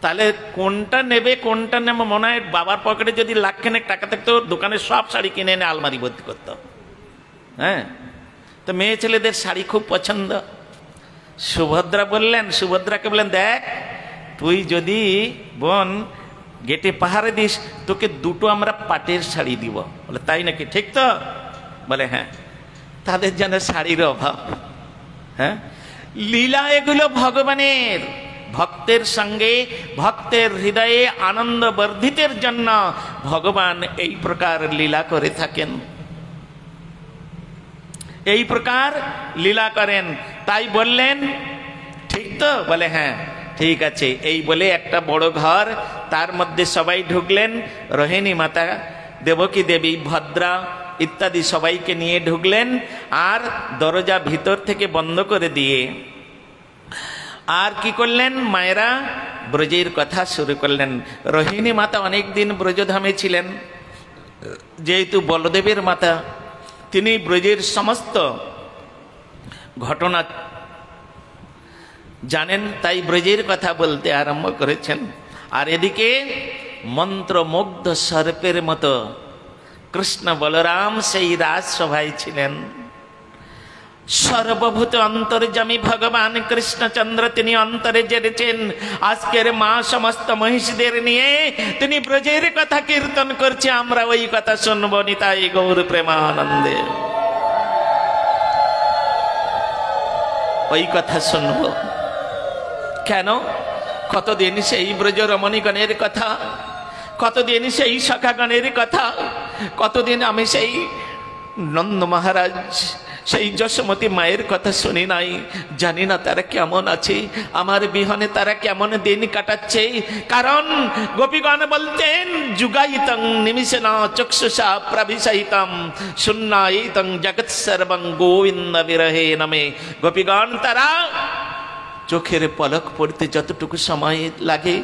তাহলে কোনটা নেবে কোনটা নেবে, মনে হয় বাবার পকেটে যদি লাখখানেক টাকা থাকতো দোকানে সব শাড়ি কিনে এনে আলমারি ভর্তি করত। হ্যাঁ, তো মেয়ে ছেলেদের শাড়ি খুব পছন্দ। সুভদ্রা বললেন, সুভদ্রাকে বললেন, দেখ তুই যদি বোন গেটে পাহাড়ে দিস, তোকে দুটো আমরা পাটের শাড়ি দিব। বলে তাই নাকি, ঠিক তো? বলে হ্যাঁ। তাদের যেন শাড়ির অভাব। হ্যাঁ, লীলা এগুলো ভগবানের, ভক্তের সঙ্গে ভক্তের হৃদয়ে আনন্দ বর্ধিতের জন্য ভগবান এই প্রকার লীলা করে থাকেন, এই প্রকার লীলা করেন। তাই বললেন ঠিক তো? বলে হ্যাঁ ঠিক আছে। এই বলে একটা বড় ঘর, তার মধ্যে সবাই ঢুকলেন। রোহিণী মাতা, দেবকী দেবী, ভদ্রা ইত্যাদি সবাইকে নিয়ে ঢুকলেন, আর দরজা ভিতর থেকে বন্ধ করে দিয়ে আর কি করলেন, মায়েরা ব্রজের কথা শুরু করলেন। রোহিণী মাতা অনেক দিন ব্রজধামে ছিলেন, যেহেতু বলদেবের মাতা, তিনি ব্রজের সমস্ত ঘটনা জানেন, তাই ব্রজের কথা বলতে আরম্ভ করেছেন। আর এদিকে মন্ত্রমুগ্ধ সর্পের মতো কৃষ্ণ বলরাম সেই রাজসভায় ছিলেন। সর্বভূত অন্তর্যামী ভগবান কৃষ্ণচন্দ্র তিনি অন্তরে জেনেছেন। আজকের মা সমস্ত মহিষীদের নিয়ে তিনি ব্রজের কথা কীর্তন করছে, আমরা ওই কথা শুনবো। নিতাই গৌর প্রেমানন্দে ওই কথা শুনবো। কেন? কতদিন সেই ব্রজ রমণীগণের কথা, কতদিন সেই সখাগণের কথা, কতদিন আমি সেই নন্দ মহারাজ, সেই যশোমতী মায়ের কথা শুনি নাই। জানি না তারা কেমন আছে, আমার বিহনে তারা কেমন দিন কাটাচ্ছে। কারণ গোপীগণ বলতেন, যুগায়িতং নিমিষেন চক্ষুষা প্রভিষয়িতম শূন্যায়িতং জগৎ সর্বং গোবিন্দ বিরহে নমে। গোপীগণ তারা চোখের পলক পড়তে যতটুকু সময় লাগে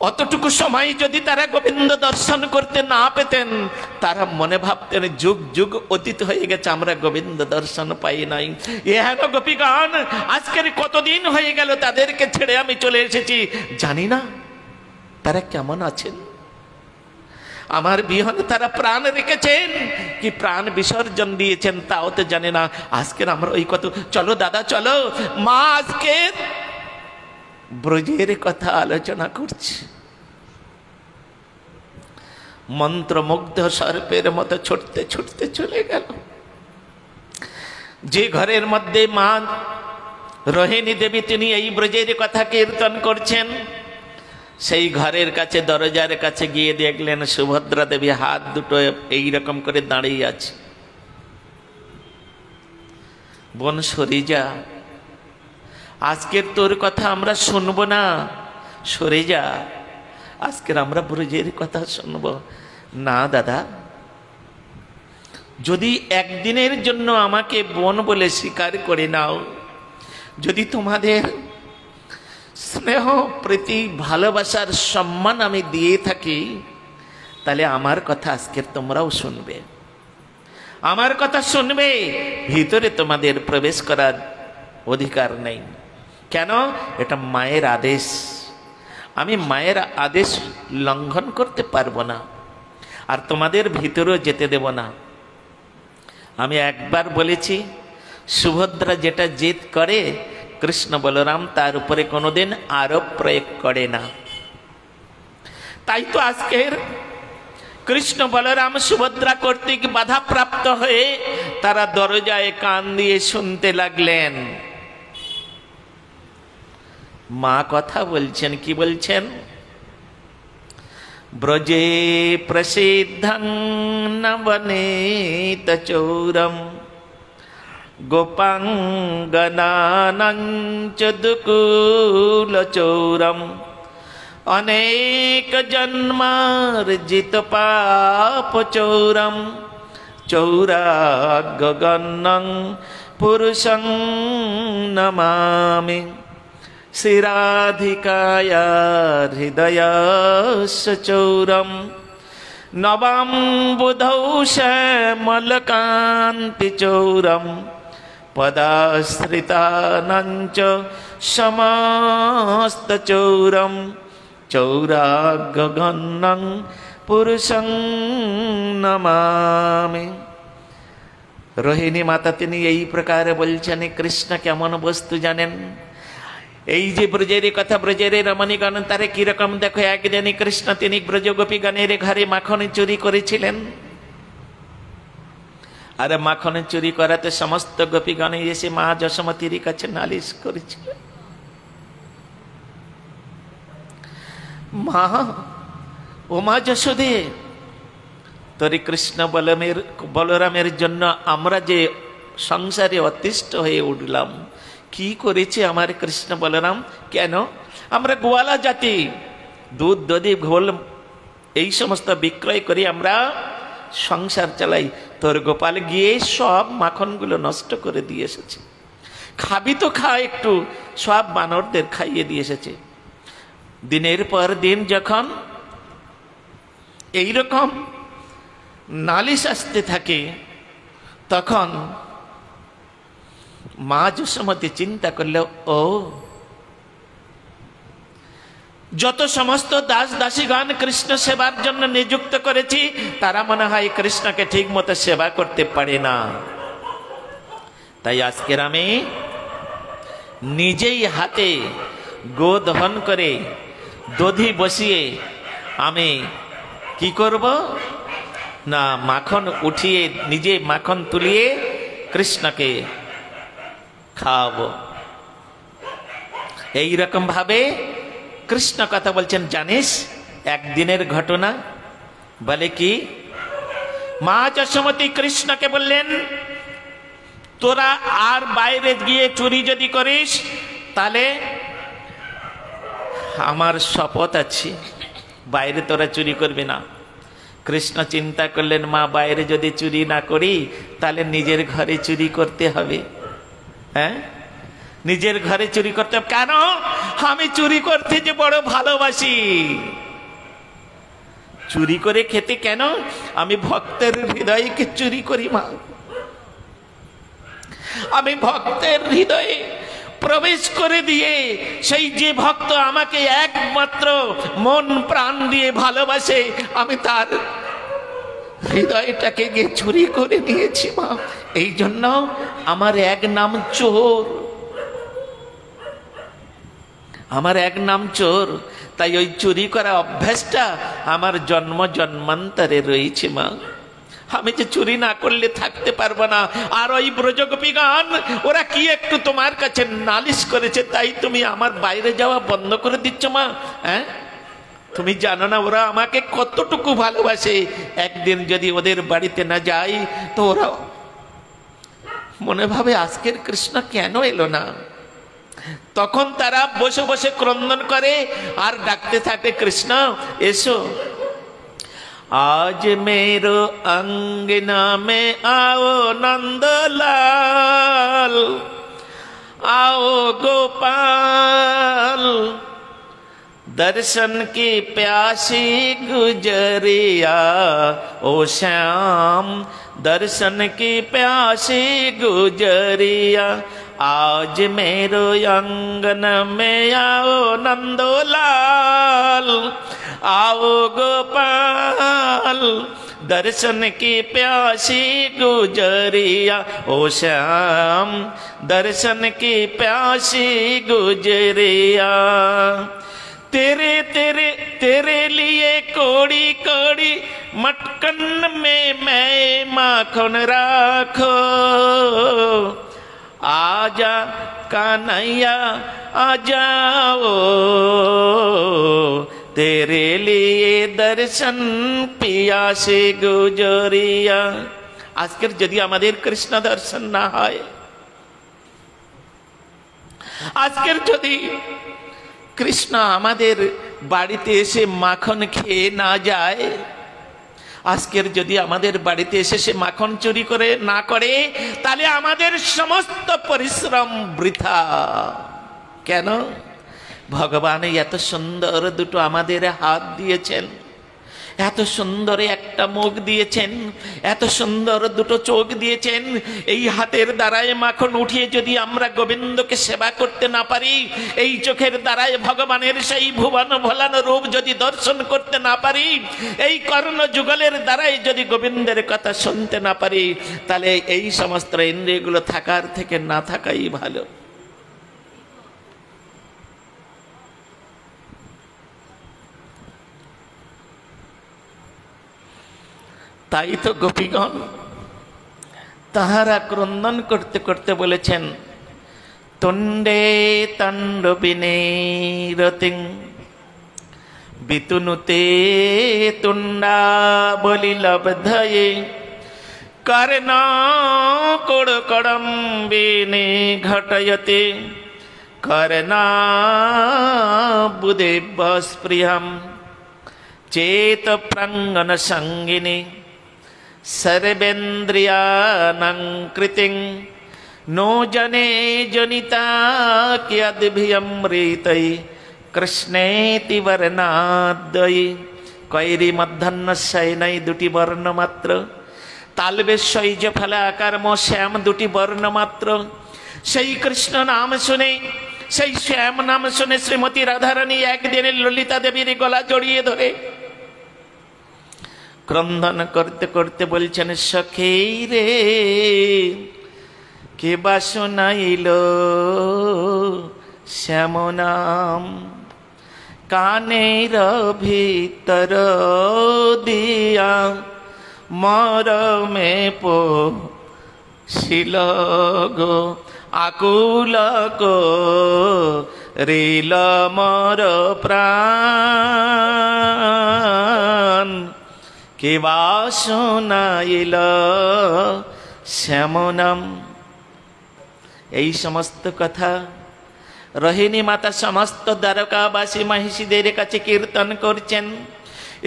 অতটুকু সময় যদি তারা গোবিন্দ দর্শন করতে না পেতেন, তারা মনে ভাবতেন যুগ যুগ অতীত হয়ে গেছে, আমরা গোবিন্দ দর্শন পাই নাই। এহেন গোপীগণ আজকের কতদিন হয়ে গেল তাদেরকে ছেড়ে আমি চলে এসেছি, জানি না তারা কেমন আছেন। আমার বিহনে তারা প্রাণ রেখেছেন কি প্রাণ বিসর্জন দিয়েছেন তাও তো জানে না। আজকের আমরা ওই কত, চলো দাদা চলো, মা আজকের ব্রজের কথা আলোচনা করছি। মন্ত্রমুগ্ধ সর্পের মতো ছুটতে ছুটতে চলে গেল। যে ঘরের মধ্যে মা রোহিণী দেবী তিনি এই ব্রজের কথা কীর্তন করছেন, সেই ঘরের কাছে দরজার কাছে গিয়ে দেখলেন সুভদ্রা দেবী হাত দুটো এইরকম করে দাঁড়িয়ে আছে। বোন সরে যা, আজকের তোর কথা আমরা শুনবো না, সরে যা, আজকের আমরা ব্রজের কথা শুনবো না। দাদা, যদি একদিনের জন্য আমাকে বোন বলে স্বীকার করে নাও, যদি তোমাদের স্নেহ প্রীতি ভালোবাসার সম্মান আমি দিয়ে থাকি, তাহলে আমার কথা আজকের তোমরাও শুনবে, আমার কথা শুনবে। ভিতরে তোমাদের প্রবেশ করার অধিকার নেই। কেন? এটা মায়ের আদেশ, আমি মায়ের আদেশ লঙ্ঘন করতে পারবো না, আর তোমাদের ভিতরেও যেতে দেব না। আমি একবার বলেছি, সুভদ্রা যেটা জেদ করে কৃষ্ণ বলরাম তার উপরে কোনোদিন আরোপ প্রয়োগ করে না। তাই তো আজকের কৃষ্ণ বলরাম সুভদ্রা কর্তৃক বাধাপ্রাপ্ত হয়ে তারা দরজায় কান দিয়ে শুনতে লাগলেন। মা কথা বলছেন, কি বলছেন? ব্রজে প্রসিদ্ধং নবনীত চৌরম গোপাঙ্গনানাং চ দুকুল চৌরম অনেক জন্মার্জিত পাপ চৌরম চৌরাগগন্নং পুরুষং নমামি শ্রীরাধিকায়া হৃদয়স্য চৌরম নবাম বুধৌ শ্যামলকান্তি চৌরম পদাশ্রিতানাঞ্চ সমস্ত চৌরম চৌরাগগন্নং পুরুষং নমামি। রোহিণী মাতা তিনি এই প্রকারে বলছেন, কৃষ্ণ কেমন বস্তু জানেন? এই যে ব্রজের কথা, ব্রজের রমণীগণ তারে কিরকম দেখো। একদিনই কৃষ্ণ তিনি ব্রজ গোপীগণের ঘরে মাখন চুরি করেছিলেন, আর মাখন চুরি করাতে সমস্ত গোপীগণ এসে মা যশোমতীর কাছে নালিশ করেছিলেন। মা, ও মা যশোদে, তোর কৃষ্ণ বলরামের জন্য আমরা যে সংসারে অতিষ্ঠ হয়ে উঠলাম, কি করেছে আমার কৃষ্ণ বলরাম? কেন? আমরা গোয়ালা জাতি, দুধ দধি ঘোল এই সমস্ত বিক্রয় করে আমরা সংসার চালাই। তোর গোপাল গিয়ে সব মাখনগুলো নষ্ট করে দিয়ে এসেছে। খাবি তো খা একটু, সব বানরদের খাইয়ে দিয়ে এসেছে। দিনের পর দিন যখন এইরকম নালিশ আসতে থাকে, তখন মা যশোমতী চিন্তা করল, ও যত সমস্ত দাস দাসীগণ কৃষ্ণ সেবার জন্য নিযুক্ত করেছি, তারা মনে হয় কৃষ্ণকে ঠিক মতো সেবা করতে পারে না। তাই আজকের আমি নিজেই হাতে গো দহন করে দধি বসিয়ে আমি কি করব না, মাখন উঠিয়ে নিজে মাখন তুলিয়ে কৃষ্ণকে খাওয়াবো। এইরকম ভাবে কৃষ্ণ কথা বলছেন। জানিস একদিনের ঘটনা? বলে কি? মা যশোমতী কৃষ্ণকে বললেন, তোরা আর বাইরে গিয়ে চুরি যদি করিস, তাহলে আমার শপথ আছে বাইরে তোরা চুরি করবি না। কৃষ্ণ চিন্তা করলেন, মা বাইরে যদি চুরি না করি, তাহলে নিজের ঘরে চুরি করতে হবে। হ্যাঁ, নিজের ঘরে চুরি করতে কেন? আমি চুরি করতে যে বড় ভালোবাসি। চুরি করে খেতে কেন? আমি ভক্তের হৃদয়কে চুরি করি মা। আমি ভক্তের হৃদয়ে প্রবেশ করে দিয়ে সেই যে ভক্ত আমাকে একমাত্র মন প্রাণ দিয়ে ভালোবাসে, আমি তার হৃদয়টাকে গিয়ে চুরি করে নিয়েছি মা। এই জন্য আমার এক নাম চোর, আমার এক নাম চোর। তাই ওই চুরি করা অভ্যাসটা আমার জন্ম জন্মান্তরে রয়েছে মা। আমি যে চুরি না করলে থাকতে পারবো না। আর ওই ব্রজগোপীগণ ওরা কি একটু তোমার কাছে নালিশ করেছে তাই তুমি আমার বাইরে যাওয়া বন্ধ করে দিচ্ছ মা? হ্যাঁ, তুমি জানো না ওরা আমাকে কতটুকু ভালোবাসে। একদিন যদি ওদের বাড়িতে না যাই তো ওরা মনে ভাবে আজকের কৃষ্ণ কেন এলো না। তখন তারা বসে বসে ক্রন্দন করে আর ডাকতে থাকে, কৃষ্ণ এসো। आज मेरो अंगना में आओ नंदलाल, आओ गोपाल, दर्शन की प्यासी गुजरिया ओ श्याम, दर्शन की प्यासी गुजरिया। आज मेरो अंगन में आओ नंदलाल, आओ गोपाल, दर्शन की प्यासी गुजरिया ओ श्याम, दर्शन की प्यासी गुजरिया। तेरे तेरे तेरे लिए कोड़ी कोड़ी मटकन में मैं माखन राखो, आजा कन्हैया आ जाओ, तेरे लिए दर्शन पिया से गुजरिया। আজকের যদি আমাদের কৃষ্ণ দর্শন না হয়, আজকের যদি কৃষ্ণ আমাদের বাড়িতে এসে মাখন খেয়ে না যায়, আজকের যদি আমাদের বাড়িতে এসে সে মাখন চুরি করে না করে, তাহলে আমাদের সমস্ত পরিশ্রম বৃথা। কেন? ভগবান এত সুন্দর দুটো আমাদের হাত দিয়েছেন, এত সুন্দর একটা মুখ দিয়েছেন, এত সুন্দর দুটো চোখ দিয়েছেন। এই হাতের দ্বারায় মাখন উঠিয়ে যদি আমরা গোবিন্দকে সেবা করতে না পারি, এই চোখের দ্বারায় ভগবানের সেই ভুবন ভোলানো রূপ যদি দর্শন করতে না পারি, এই কর্ণ যুগলের দ্বারাই যদি গোবিন্দের কথা শুনতে না পারি, তাহলে এই সমস্ত ইন্দ্রিয়গুলো থাকার থেকে না থাকাই ভালো। তাই তো গোপীগণ তাহারা ক্রন্দন করতে করতে বলেছেন, তুণ্ডে তাণ্ডবিনে রতিং বিতুনুতে তুণ্ডা বলি লব্ধয়ে, কর্ণ কোড়কড়ম্বিনে ঘটয়তে, কর্ণা বুদেব স্পৃহম চেত প্রাঙ্গন সঙ্গিনী, सर्वेन्द्रियाणां कृतिं नो जने जनिता क्यद्भियमृतै, कृष्णेति वर्णाद्वयी। কৈরি মধ্যাহ্ন শয়নৈ দুটি বর্ণ মাত্র, তালবে শৈজ ফলাকার মো শ্যাম দুটি বর্ণ মাত্র। সেই কৃষ্ণ নাম শুনে, সেই শ্যাম নাম শুনে শ্রীমতী রাধারানী একদিনে ললিতা দেবীর গলা জড়িয়ে ধরে ক্রন্দন করতে করতে বলছেন, সখী রে কে বা শোনাইল শ্যাম নাম, কানের ভিতর দিয়া মরমে পোষিল গো, আকুল করিল মর প্রাণ, কে বা শোনাইল শ্যাম নাম। এই সমস্ত কথা রোহিণী মাতা সমস্ত দ্বারকাবাসী মহিষীদের কাছে কীর্তন করছেন।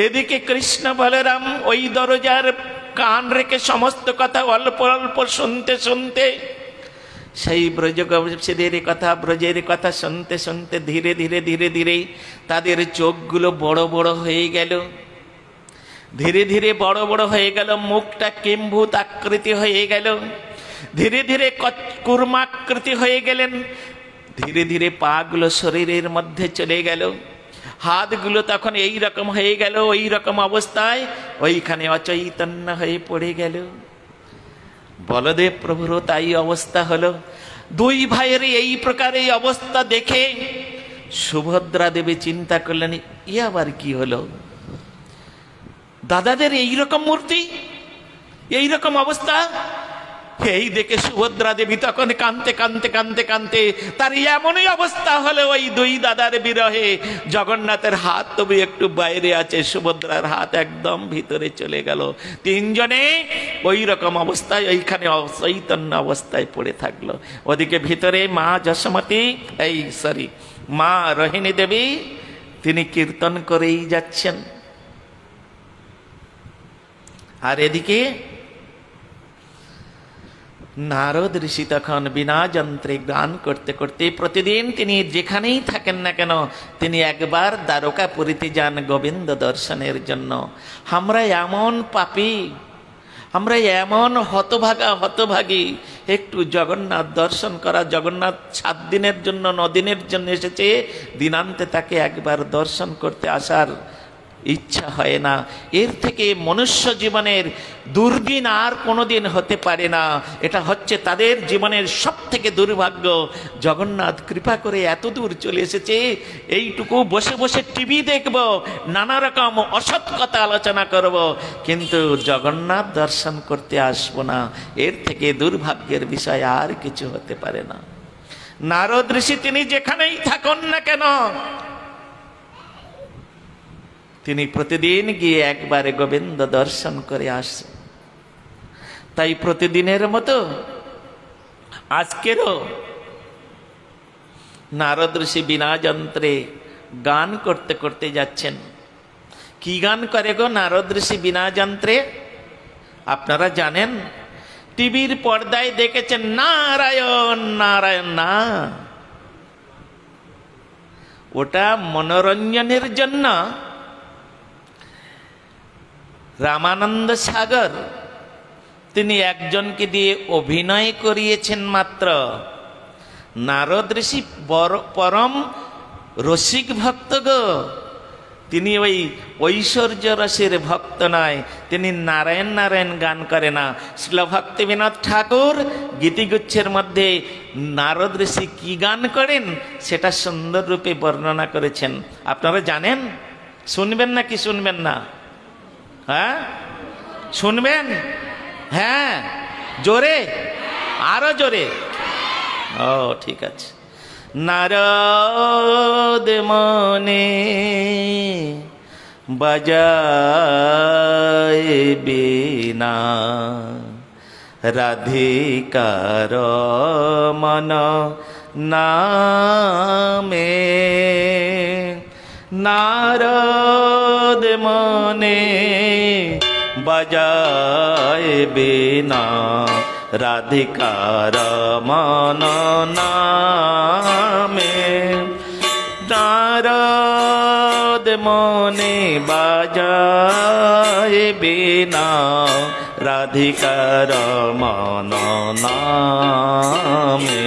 এদিকে কৃষ্ণ বলরাম ওই দরজার কান রেখে সমস্ত কথা অল্প অল্প শুনতে শুনতে সেই ব্রজগোপীদের কথা, ব্রজের কথা শুনতে শুনতে ধীরে ধীরে ধীরে ধীরে তাদের চোখগুলো বড় বড় হয়ে গেল, ধীরে ধীরে বড় বড় হয়ে গেল, মুখটা কিম্ভূত আকৃতি হয়ে গেল, ধীরে ধীরে কুর্মাকৃতি হয়ে গেলেন, ধীরে ধীরে পাগুলো শরীরের মধ্যে চলে গেল, হাতগুলো তখন এই রকম হয়ে গেল, ওই রকম অবস্থায় ওইখানে অচৈতন্য হয়ে পড়ে গেল। বলদেব প্রভুরও তাই অবস্থা হলো। দুই ভাইয়ের এই প্রকার এই অবস্থা দেখে সুভদ্রা দেবী চিন্তা করলেন, এ আবার কি হলো? দাদাদের এইরকম মূর্তি, এইরকম অবস্থা। এই দেখে সুভদ্রা দেবী তখন কাঁদতে কাঁদতে কাঁদতে কাঁদতে তার এমনই অবস্থা হলো, ওই দুই দাদার বিরহে জগন্নাথের হাত তবু একটু বাইরে আছে, সুভদ্রার হাত একদম ভিতরে চলে গেল। তিনজনে ওই রকম অবস্থায় ওইখানে অচৈতন্য অবস্থায় পড়ে থাকলো। ওদিকে ভিতরে মা যশোমতী, মা রোহিণী দেবী তিনি কীর্তন করেই যাচ্ছেন। আর এদিকে নারদ ঋষি তখন বিনা যন্ত্রে গান করতে করতে, প্রতিদিন তিনি যেখানেই থাকেন না কেন তিনি একবার দ্বারকাপুরীতে যান গোবিন্দ দর্শনের জন্য। আমরা এমন পাপী, আমরা এমন হতভাগী, একটু জগন্নাথ দর্শন করা, জগন্নাথ 7 দিনের জন্য 9 দিনের জন্য এসেছে, দিনান্তে তাকে একবার দর্শন করতে আসার ইচ্ছা হয় না। এর থেকে মনুষ্য জীবনের দুর্দিন আর কোনোদিন হতে পারে না। এটা হচ্ছে তাদের জীবনের সব থেকে দুর্ভাগ্য। জগন্নাথ কৃপা করে এত দূর চলে এসেছে, এইটুকু বসে বসে টিভি দেখব, নানা রকম অসৎ কথা আলোচনা করব, কিন্তু জগন্নাথ দর্শন করতে আসবো না। এর থেকে দুর্ভাগ্যের বিষয় আর কিছু হতে পারে না। নারদ ঋষি তিনি যেখানেই থাকুন না কেন তিনি প্রতিদিন গিয়ে একবারে গোবিন্দ দর্শন করে আসেন। তাই প্রতিদিনের মতো আজকেরও নারদ ঋষি বিনা যন্ত্রে গান করতে করতে যাচ্ছেন। কি গান করে গো নারদ ঋষি বিনা যন্ত্রে? আপনারা জানেন, টিভির পর্দায় দেখেছেন নারায়ণ নারায়ণ। না, ওটা মনোরঞ্জনের জন্য রামানন্দ সাগর তিনি একজনকে দিয়ে অভিনয় করিয়েছেন মাত্র। নারদ ঋষি পরম রসিক ভক্ত গো, তিনি ওই ঐশ্বর্য রসের ভক্ত নয়, তিনি নারায়ণ নারায়ণ গান করে না। শ্রীল ভক্তিবিনোদ ঠাকুর গীতিগুচ্ছের মধ্যে নারদ ঋষি কি গান করেন সেটা সুন্দর রূপে বর্ণনা করেছেন। আপনারা জানেন? শুনবেন না কি শুনবেন না? হ্যাঁ শুনবেন? হ্যাঁ, জোরে, আরো জোরে। ও ঠিক আছে। নারদ মনে বাজায় বীণা, রাধিকার মন নামে। নারদ মনে বাজায় বীণা, রাধিকার মন নামে। নারদ মনে বাজায় বীণা, রাধিকার মন নামে।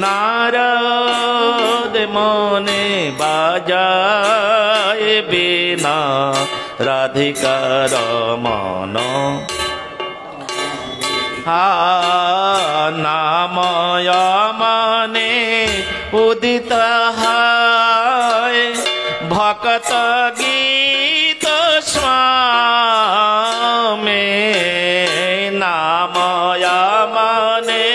নারদ মনে বাজায় বীণা, রাধিকার মন। নাময় মনে উদিত হয়, ভক্ত গীত স্বামে। নাময় মনে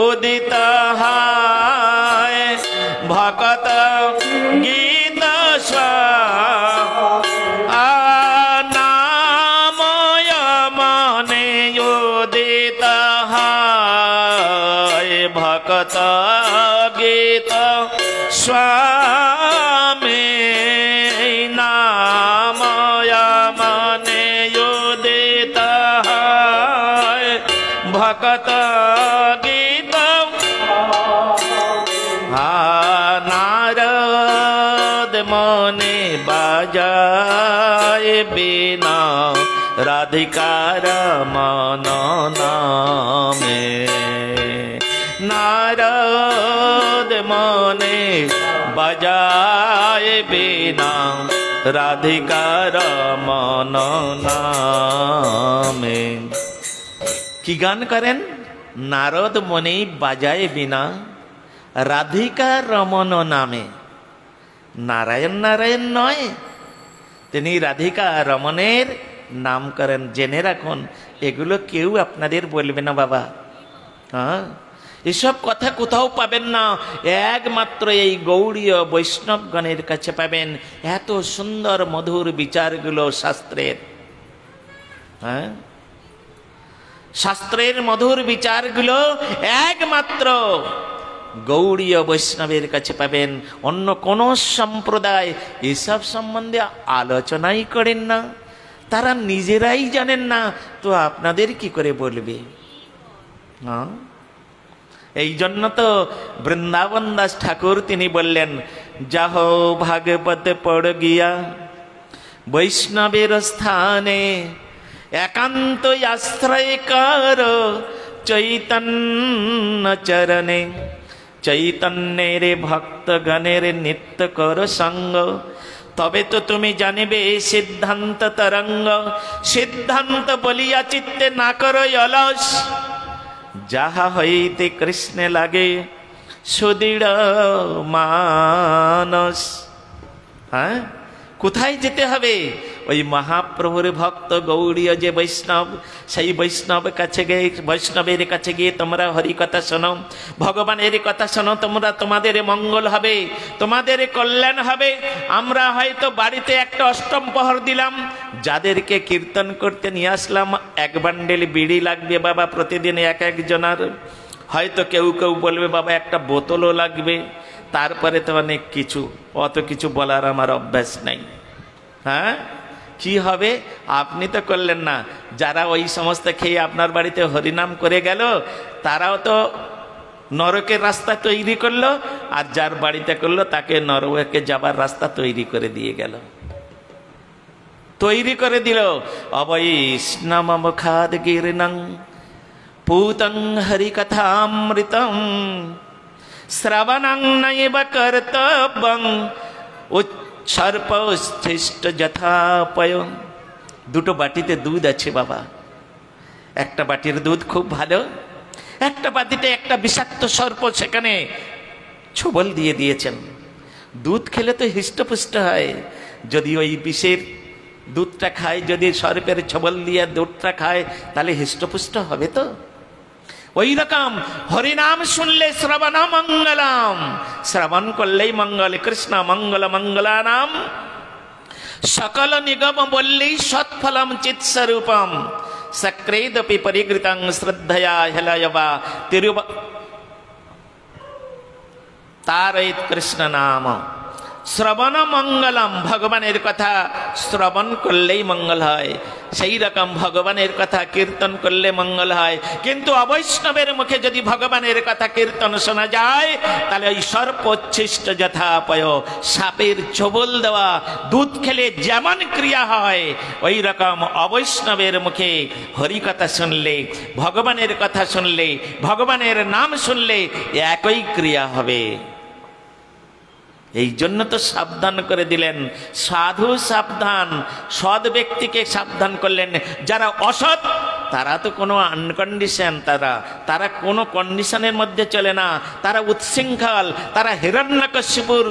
উদিত হয়, ভক্ত গীত স্বামে। নাময় মনে উদিত হয়, ভক্ত গীত স্বামী। নাময় মনে উদিত হয়, ভক্ত গীত नारद मने बाजाए बिना राधिका रमन नामे। नारद मने बाजाए बिना राधिका रमन नामे। কি গান করেন? নারদ মনে বাজায় বিনা রাধিকা রমন নামে। নারায়ণ নারায়ণ নয়, তিনি রাধিকা রমণের নাম করেন। জেনে রাখুন, এগুলো কেউ আপনাদের বলবে না বাবা। হ্যাঁ, এসব কথা কোথাও পাবেন না, একমাত্র এই গৌড়ীয় বৈষ্ণবগণের কাছে পাবেন। এত সুন্দর মধুর বিচারগুলো শাস্ত্রের। হ্যাঁ, শাস্ত্রের মধুর বিচারগুলো একমাত্র গৌড়ীয় বৈষ্ণবের কাছে পাবেন। অন্য কোন সম্প্রদায় এসব সম্বন্ধে আলোচনাই করেন না, তারা নিজেরাই জানেন না, তো আপনাদের কি করে বলবে? হ্যাঁ, এই জন্য তো বৃন্দাবন দাস ঠাকুর তিনি বললেন, যাহো ভাগবত পড় গিয়া বৈষ্ণবের স্থানে, একান্ত আশ্রয় কর চৈতন্য চরণে। চৈতন্যের ভক্তগণের নিত্য কর সঙ্গ, তবে তো তুমি জানিবে সিদ্ধান্ত তরঙ্গ। সিদ্ধান্ত বলিয়া চিত্তে না করো অলস, যাহা হইতে কৃষ্ণে লাগে সুদৃঢ় মানস। হ্যাঁ, কোথায় যেতে হবে? ওই মহাপ্রভুর ভক্ত গৌড়ীয় যে বৈষ্ণব, সেই বৈষ্ণবের কাছে গিয়ে তোমরা হরি কথা শোনো, ভগবানের কথা শোনো, তোমরা তোমাদের মঙ্গল হবে, তোমাদের কল্যাণ হবে। আমরা হয়তো বাড়িতে একটা অষ্টম প্রহর দিলাম, যাদেরকে কীর্তন করতে নিয়ে আসলাম, এক বান্ডেল বিড়ি লাগবে বাবা প্রতিদিন এক একজনার। হয়তো কেউ কেউ বলবে বাবা একটা বোতলও লাগবে। তারপরে তো অনেক কিছু, অত কিছু বলার আমার অভ্যাস নাই। হ্যাঁ, কি হবে? আপনি তো করলেন না, যারা ওই সমস্ত খেয়ে আপনার বাড়িতে হরিনাম করে গেল, তারাও তো নরকের রাস্তা তৈরি করলো, আর যার বাড়িতে করলো তাকে নরকে যাবার রাস্তা তৈরি করে দিয়ে গেল, তৈরি করে দিল। অবৈষ্ণব খাদ গিরনং पूतं हरिकथामृतं श्रवणं नैव कर्तव्यं উচ্ছর্পস্থিষ্ট যথাপয়। দুটো বাটিতে দুধ আছে বাবা, একটা বাটির দুধ খুব ভালো, একটা বাটিতে একটা বিষাক্ত সর্প সেখানে ছোবল দিয়ে দিয়েছেন। দুধ খেলে তো হৃষ্টপুষ্ট হয়, যদি ওই বিষের দুধটা খায়, যদি সর্পের ছোবল দিয়ে দুধটা খায়, তাহলে হৃষ্টপুষ্ট হবে তো। ওই রকম হরিনাম শুনলে শ্রবণ মঙ্গলম, শ্রবণ করলেই মঙ্গল। কৃষ্ণ মঙ্গল মঙ্গলানাম সকল নিগম বললেই সৎফলম চিৎস্বরূপম সক্রেদপি পরিগৃতং শ্রদ্ধয়া হেলয়বা তিরুব তারৈত কৃষ্ণ নাম। শ্রবণ মঙ্গলম, ভগবানের কথা শ্রবণ করলেই মঙ্গল হয়, সেই রকম ভগবানের কথা কীর্তন করলে মঙ্গল হয়। কিন্তু অবৈষ্ণবের মুখে যদি ভগবানের কথা কীর্তন শোনা যায়, তাহলে ওই সর্বোচ্ছিষ্ট যথাপয়, সাপের ছোবল দেওয়া দুধ খেলে যেমন ক্রিয়া হয়, ওই রকম অবৈষ্ণবের মুখে হরি কথা শুনলে, ভগবানের কথা শুনলে, ভগবানের নাম শুনলে একই ক্রিয়া হবে। এই জন্য তো সাবধান করে দিলেন, সাধু সাবধান, সৎ ব্যক্তিকে সাবধান করলেন। যারা অসৎ তারা তো কোনো আনকন্ডিশন, তারা কোনো কন্ডিশনের মধ্যে চলে না, তারা উচ্ছৃঙ্খল, তারা হিরণ্যকশিপুর।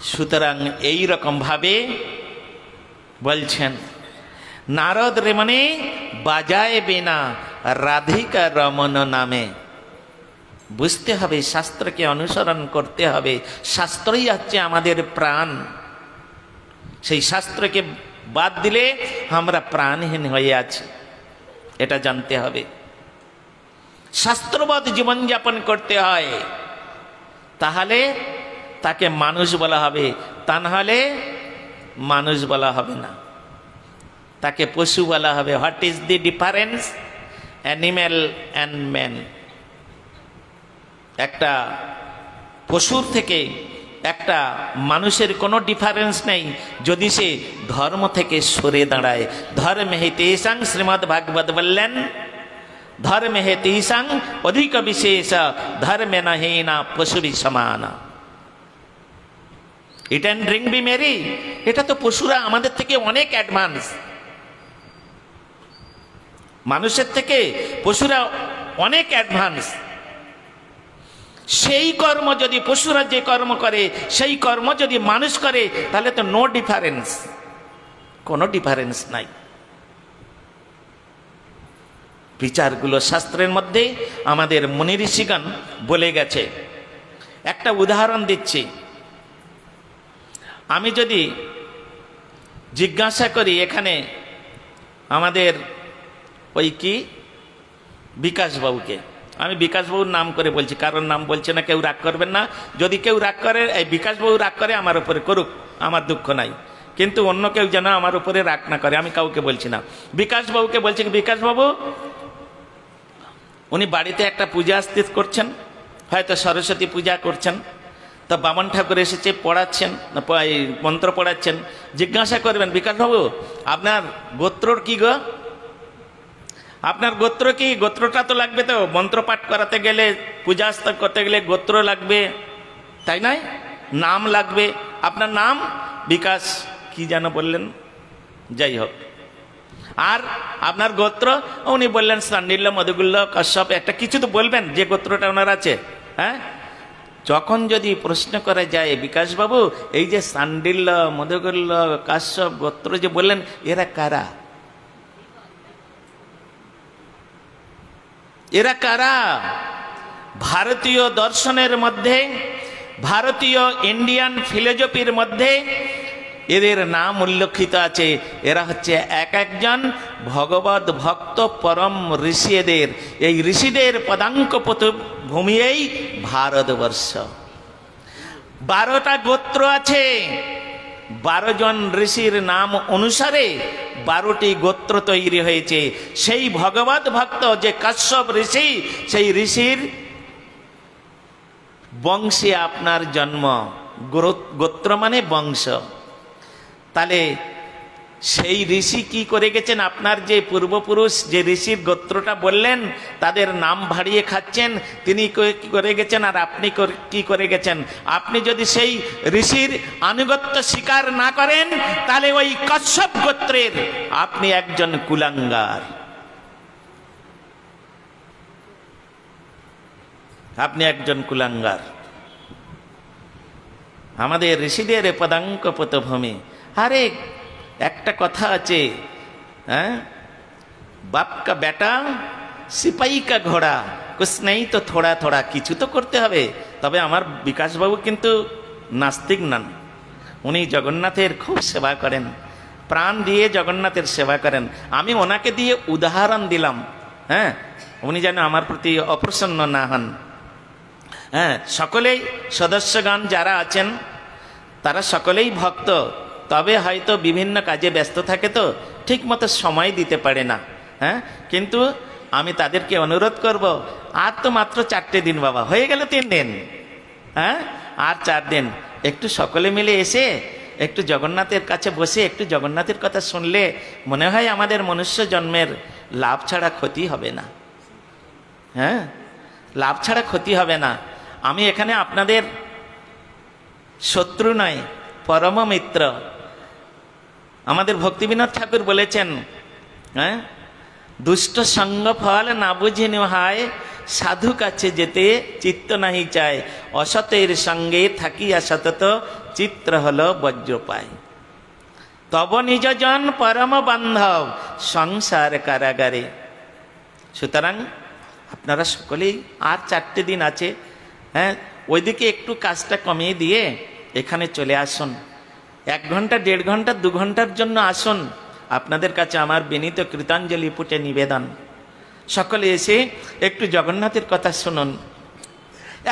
সুতরাং এই রকম ভাবে বলছেন, নারদ রে মানে বাজায় বিনা রাধিকা রমন নামে। বুঝতে হবে, শাস্ত্রকে অনুসরণ করতে হবে, শাস্ত্রই হচ্ছে আমাদের প্রাণ। সেই শাস্ত্রকে বাদ দিলে আমরা প্রাণহীন হয়ে আছি, এটা জানতে হবে। শাস্ত্রবৎ জীবনযাপন করতে হয়, তাহলে তাকে মানুষ বলা হবে, তা নাহলে মানুষ বলা হবে না, তাকে পশু বলা হবে। What is the difference animal and man? একটা পশুর থেকে একটা মানুষের কোনো ডিফারেন্স নেই যদি সে ধর্ম থেকে সরে দাঁড়ায়। ধর্মে হে তেষাং, শ্রীমদ্ ভাগবত বললেন, ধর্মে হে তেষাং অধিক বিশেষ, ধর্মে না হে না পশুবি সমান। Eat and drink be merry, এটা তো পশুরা আমাদের থেকে অনেক অ্যাডভান্স। মানুষের থেকে পশুরা অনেক অ্যাডভান্স। সেই কর্ম যদি পশুরা যে কর্ম করে সেই কর্ম যদি মানুষ করে তাহলে তো নো ডিফারেন্স, কোনো ডিফারেন্স নাই। বিচারগুলো শাস্ত্রের মধ্যে আমাদের মুনি ঋষিগণ বলে গেছে। একটা উদাহরণ দিচ্ছি। আমি যদি জিজ্ঞাসা করি এখানে আমাদের ওই কি বিকাশবাবুকে, আমি বিকাশবাবুর নাম করে বলছি, কারোর নাম বলছে না, কেউ রাগ করবেন না। যদি কেউ রাগ করে, এই বিকাশবাবু রাগ করে আমার উপরে করুক, আমার দুঃখ নাই, কিন্তু অন্য কেউ যেন আমার উপরে রাগ না করে, আমি কাউকে বলছি না। বিকাশবাবুকে বলছি, বিকাশবাবু উনি বাড়িতে একটা পূজা স্থিত করছেন, হয়তো সরস্বতী পূজা করছেন, তো বামন ঠাকুর এসেছে পড়াচ্ছেন, মন্ত্র পড়াচ্ছেন। জিজ্ঞাসা করবেন, বিকাশবাবু আপনার গোত্রর কি গো, আপনার গোত্র কি? গোত্রটা তো লাগবে, তো মন্ত্র পাঠ করাতে গেলে, পূজা করতে গেলে গোত্র লাগবে, তাই নয়? নাম লাগবে। আপনার নাম বিকাশ কি যেন বললেন, যাই হোক, আর আপনার গোত্র? উনি বললেন সান্ডিল্য, মধুগুল্য, কশ্যপ, একটা কিছু তো বলবেন যে গোত্রটা ওনার আছে। হ্যাঁ, যখন যদি প্রশ্ন করা যায়, বিকাশবাবু এই যে সান্ডিল্য, মধুগুল্য, কাশ্যপ গোত্র যে বললেন, এরা কারা? এরা কারা? ভারতীয় দর্শনের মধ্যে, ভারতীয় ইন্ডিয়ান ফিলোসফির মধ্যে এদের নাম উল্লেখিত আছে। এরা হচ্ছে এক একজন ভগবত ভক্ত পরম ঋষি। এদের এই ঋষিদের পদাঙ্ক ভূমি এই ভারতবর্ষ। 12টা গোত্র আছে, 12 জন ঋষির নাম অনুসারে 12টি গোত্র তৈরি হয়েছে। সেই ভগবত ভক্ত যে কাশ্যপ ঋষি, সেই ঋষির বংশে আপনার জন্ম। গোত্র মানে বংশ। তাহলে সেই ঋষি কি করে গেছেন? আপনার যে পূর্বপুরুষ যে ঋষির গোত্রটা বললেন, তাদের নাম ভাড়িয়ে খাচ্ছেন, তিনি কি করে গেছেন আর আপনি কি করে গেছেন? আপনি যদি সেই ঋষির আনুগত্য স্বীকার না করেন, তাহলে ওই কশ্যপ গোত্রের আপনি একজন কুলাঙ্গার, আপনি একজন কুলাঙ্গার। আমাদের ঋষিদের পদাঙ্ক পতভূমি। আরে একটা কথা আছে, হ্যাঁ, বাপ কা বেটা সিপাহী কা ঘোড়া, কুছ নেই তো থোড়া থোড়া, কিছু তো করতে হবে। তবে আমার বিকাশবাবু কিন্তু নাস্তিক নন, উনি জগন্নাথের খুব সেবা করেন, প্রাণ দিয়ে জগন্নাথের সেবা করেন। আমি ওনাকে দিয়ে উদাহরণ দিলাম, হ্যাঁ, উনি যেন আমার প্রতি অপ্রসন্ন না হন। হ্যাঁ, সকলেই সদস্যগণ যারা আছেন তারা সকলেই ভক্ত, তবে হয়তো বিভিন্ন কাজে ব্যস্ত থাকে, তো ঠিক মতো সময় দিতে পারে না। হ্যাঁ, কিন্তু আমি তাদেরকে অনুরোধ করব, আর তো মাত্র 4টে দিন বাবা, হয়ে গেল 3 দিন, হ্যাঁ, আর 4 দিন একটু সকলে মিলে এসে একটু জগন্নাথের কাছে বসে একটু জগন্নাথের কথা শুনলে মনে হয় আমাদের মনুষ্য জন্মের লাভ ছাড়া ক্ষতি হবে না। হ্যাঁ, লাভ ছাড়া ক্ষতি হবে না। আমি এখানে আপনাদের শত্রু নয়, পরম মিত্র। আমাদের ভক্তিবিনোদ ঠাকুর বলেছেন, হ্যাঁ, দুষ্ট সঙ্গ ফল না বুঝি নিহায়, সাধু কাছে যেতে চিত্ত নাহি চায়, অসতের সঙ্গে থাকিয়া সতত চিত্র হলো বজ্রপায়, তব নিজজন পরম বান্ধব সংসার কারাগারে। সুতরাং আপনারা সকলেই আর 4টে দিন আছে, হ্যাঁ, ওইদিকে একটু কাজটা কমিয়ে দিয়ে এখানে চলে আসুন। 1 ঘন্টা 1.5 ঘন্টা 2 ঘন্টার জন্য আসুন। আপনাদের কাছে আমার বিনীত কৃতাঞ্জলি পুটে নিবেদন, সকলে এসে একটু জগন্নাথের কথা শুনুন।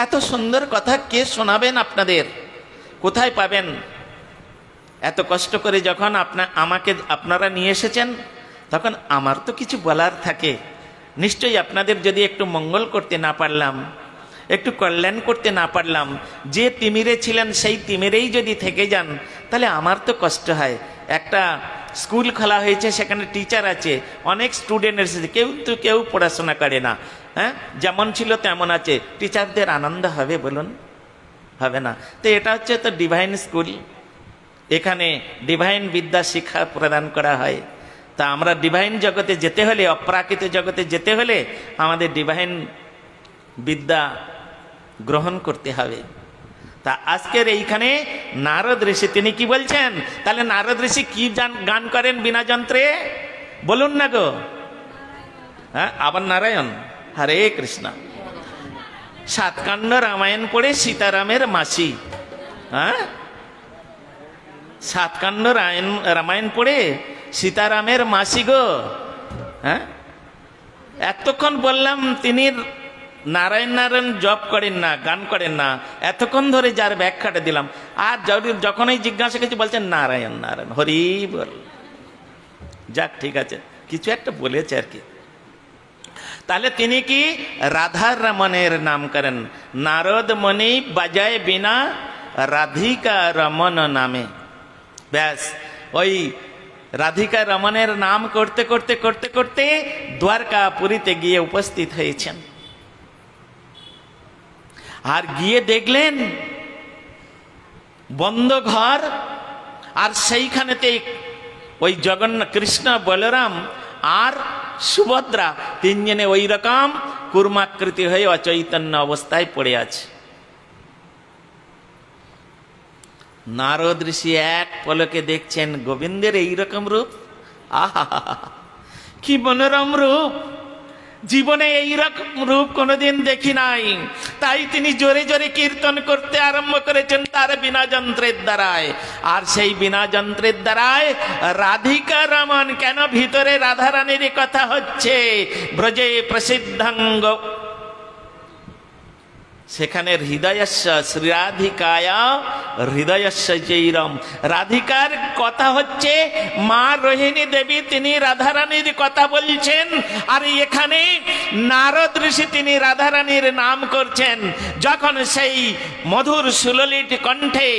এত সুন্দর কথা কে শোনাবেন আপনাদের? কোথায় পাবেন? এত কষ্ট করে যখন আপনারা নিয়ে এসেছেন, তখন আমার তো কিছু বলার থাকে। নিশ্চয়ই আপনাদের যদি একটু মঙ্গল করতে না পারলাম, একটু কল্যাণ করতে না পারলাম, যে তিমিরে ছিলেন সেই তিমিরেই যদি থেকে যান তাহলে আমার তো কষ্ট হয়। একটা স্কুল খোলা হয়েছে, সেখানে টিচার আছে, অনেক স্টুডেন্ট এসেছে, কেউ পড়াশোনা করে না, হ্যাঁ, যেমন ছিল তেমন আছে, টিচারদের আনন্দ হবে বলুন? হবে না। তো এটা হচ্ছে তো ডিভাইন স্কুল, এখানে ডিভাইন বিদ্যা শিক্ষা প্রদান করা হয়। তা আমরা ডিভাইন জগতে যেতে হলে, অপ্রাকৃত জগতে যেতে হলে আমাদের ডিভাইন বিদ্যা গ্রহণ করতে হবে। তা আজকের এইখানে নারদ ঋষি তিনি কি বলছেন? তাহলে নারদ ঋষি কি গান করেন বিনা যন্ত্রে? বলুন না গো। হ্যাঁ, আবার নারায়ণ, হরে কৃষ্ণ। সাতকাণ্ড রামায়ণ পড়ে সীতারামের মাসি, হ্যাঁ, সাতকাণ্ড রামায়ণ পড়ে সীতারামের মাসি গো। হ্যাঁ, এতক্ষণ বললাম তিনি নারায়ণ নারায়ণ জপ করেন না, গান করেন না, এতক্ষণ ধরে যার ব্যাখ্যাটা দিলাম, আর যখনই জিজ্ঞাসা করছি বলছেন নারায়ণ নারায়ণ, হরি বল। যাক, ঠিক আছে, কিছু একটা বলেছে আর কি। তাহলে তিনি কি রাধা রমণের নাম করেন? নারদ মনি বাজায় বিনা রাধিকা রমন নামে। ব্যাস, ওই রাধিকা রমণের নাম করতে করতে করতে করতে দ্বারকা পুরীতে গিয়ে উপস্থিত হয়েছেন। আর গিয়ে দেখলেন বন্ধ ঘর, আর সেইখানেতে ওই জগন্নাথ, কৃষ্ণ, বলরাম আর সুভদ্রা তিনজনে ওই রকম কুর্মাকৃতি হয়ে অচৈতন্য অবস্থায় পড়ে আছে। নারদ ঋষি এক পলকে দেখছেন গোবিন্দের এইরকম রূপ, আহা কি মনোরম রূপ, জীবনে এইরকম রূপ কোনোদিন দেখি নাই। তাই তিনি জোরে জোরে কীর্তন করতে আরম্ভ করেছেন তার বিনা যন্ত্রের দ্বারায়। আর সেই বিনা যন্ত্রের দ্বারায় রাধিকা রমন, কেন ভিতরে রাধারানীর কথা হচ্ছে, ব্রজে প্রসিদ্ধাঙ্গ, সেখানে হৃদয়স্য শ্রীরাধিকায়া হৃদয়স্য চৈরম, রাধিকার কথা হচ্ছে, মা রোহিণী দেবী তিনি রাধারানীর কথা বলছেন। আর এখানে নারদ ঋষি তিনি রাধারানীর নাম করছেন। যখন সেই মধুর সুললিত কণ্ঠে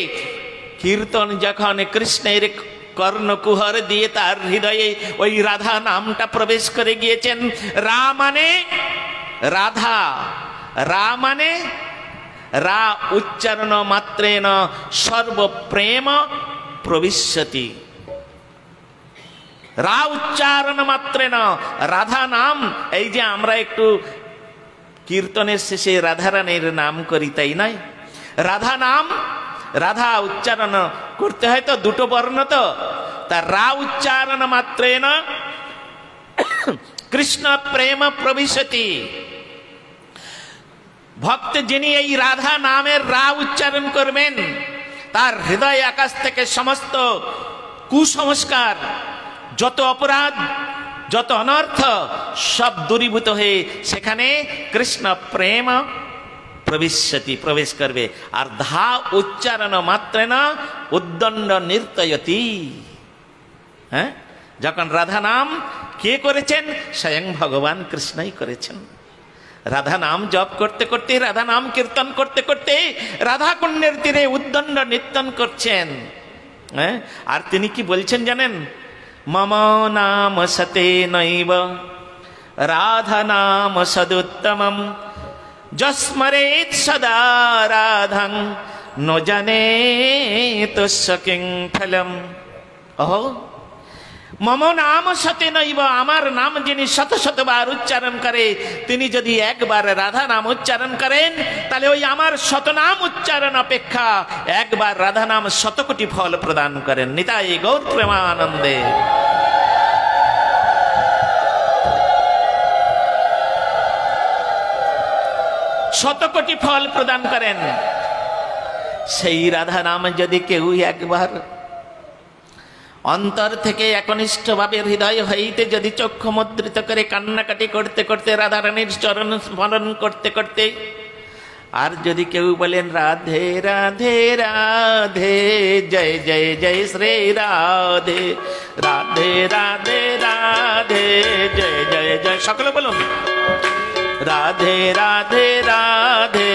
কীর্তন, যখন কৃষ্ণের কর্ণকুহর দিয়ে তার হৃদয়ে ওই রাধা নামটা প্রবেশ করে গিয়েছেন। রা মানে রাধা, রা মানে রা উচ্চারণ মাত্রেণ সর্বপ্রেম প্রবিশ্যতি। রা উচ্চারণ মাত্রেণ রাধা নাম, এই যে আমরা একটু কীর্তনের শেষে রাধারানীর নাম করি, তাই নয়? রাধা নাম, রাধা উচ্চারণ করতে হয় তো, দুটো বর্ণ তো, তা রা উচ্চারণ মাত্রেণ কৃষ্ণ প্রেম প্রবিশতি। ভক্ত যিনি এই রাধা নামের রা উচ্চারণ করবেন, তার হৃদয় আকাশ থেকে সমস্ত কুসংস্কার, যত অপরাধ, যত অনর্থ সব দূরীভূত হয়ে সেখানে কৃষ্ণ প্রেম প্রবিশ্যতি, প্রবেশ করবে। আর ধা উচ্চারণ মাত্রেণ উদ্দণ্ড নৃত্যয়তি। হ্যাঁ, যখন রাধা নাম কে করেছেন? স্বয়ং ভগবান কৃষ্ণই করেছেন। রাধা নাম জপ করতে করতে, রাধা নাম কীর্তন করতে করতে রাধা কুণ্ডের তীরে উদ্দণ্ড নৃত্যন করছেন। হ্যাঁ, আর তিনি কি বলছেন জানেন? মম নাম সতে নৈব রাধা নাম সদুত্তমম যস্মরেৎ সদা রাধাং ন জানেত কিং ফলম। ওহ, মম নাম সতে নৈব, আমার নাম যিনি শত শতবার উচ্চারণ করে, তিনি যদি একবার রাধা নাম উচ্চারণ করেন, তাহলে ওই আমার শতনাম উচ্চারণ অপেক্ষা একবার রাধা নাম শতকোটি ফল প্রদান করেন। নিতাই গৌর প্রেমানন্দে। শতকোটি ফল প্রদান করেন। সেই রাধা নাম যদি কেউ একবার অন্তর থেকে একনিষ্ঠভাবে হৃদয় হইতে যদি চক্ষু মুদ্রিত করে কান্নাকাটি করতে করতে রাধারানীর চরণ স্মরণ করতে করতে, আর যদি কেউ বলেন রাধে রাধে রাধে জয় জয় জয় শ্রী রাধে, রাধে রাধে রাধে জয় জয় জয়, সকলে বলুন राधे राधे राधे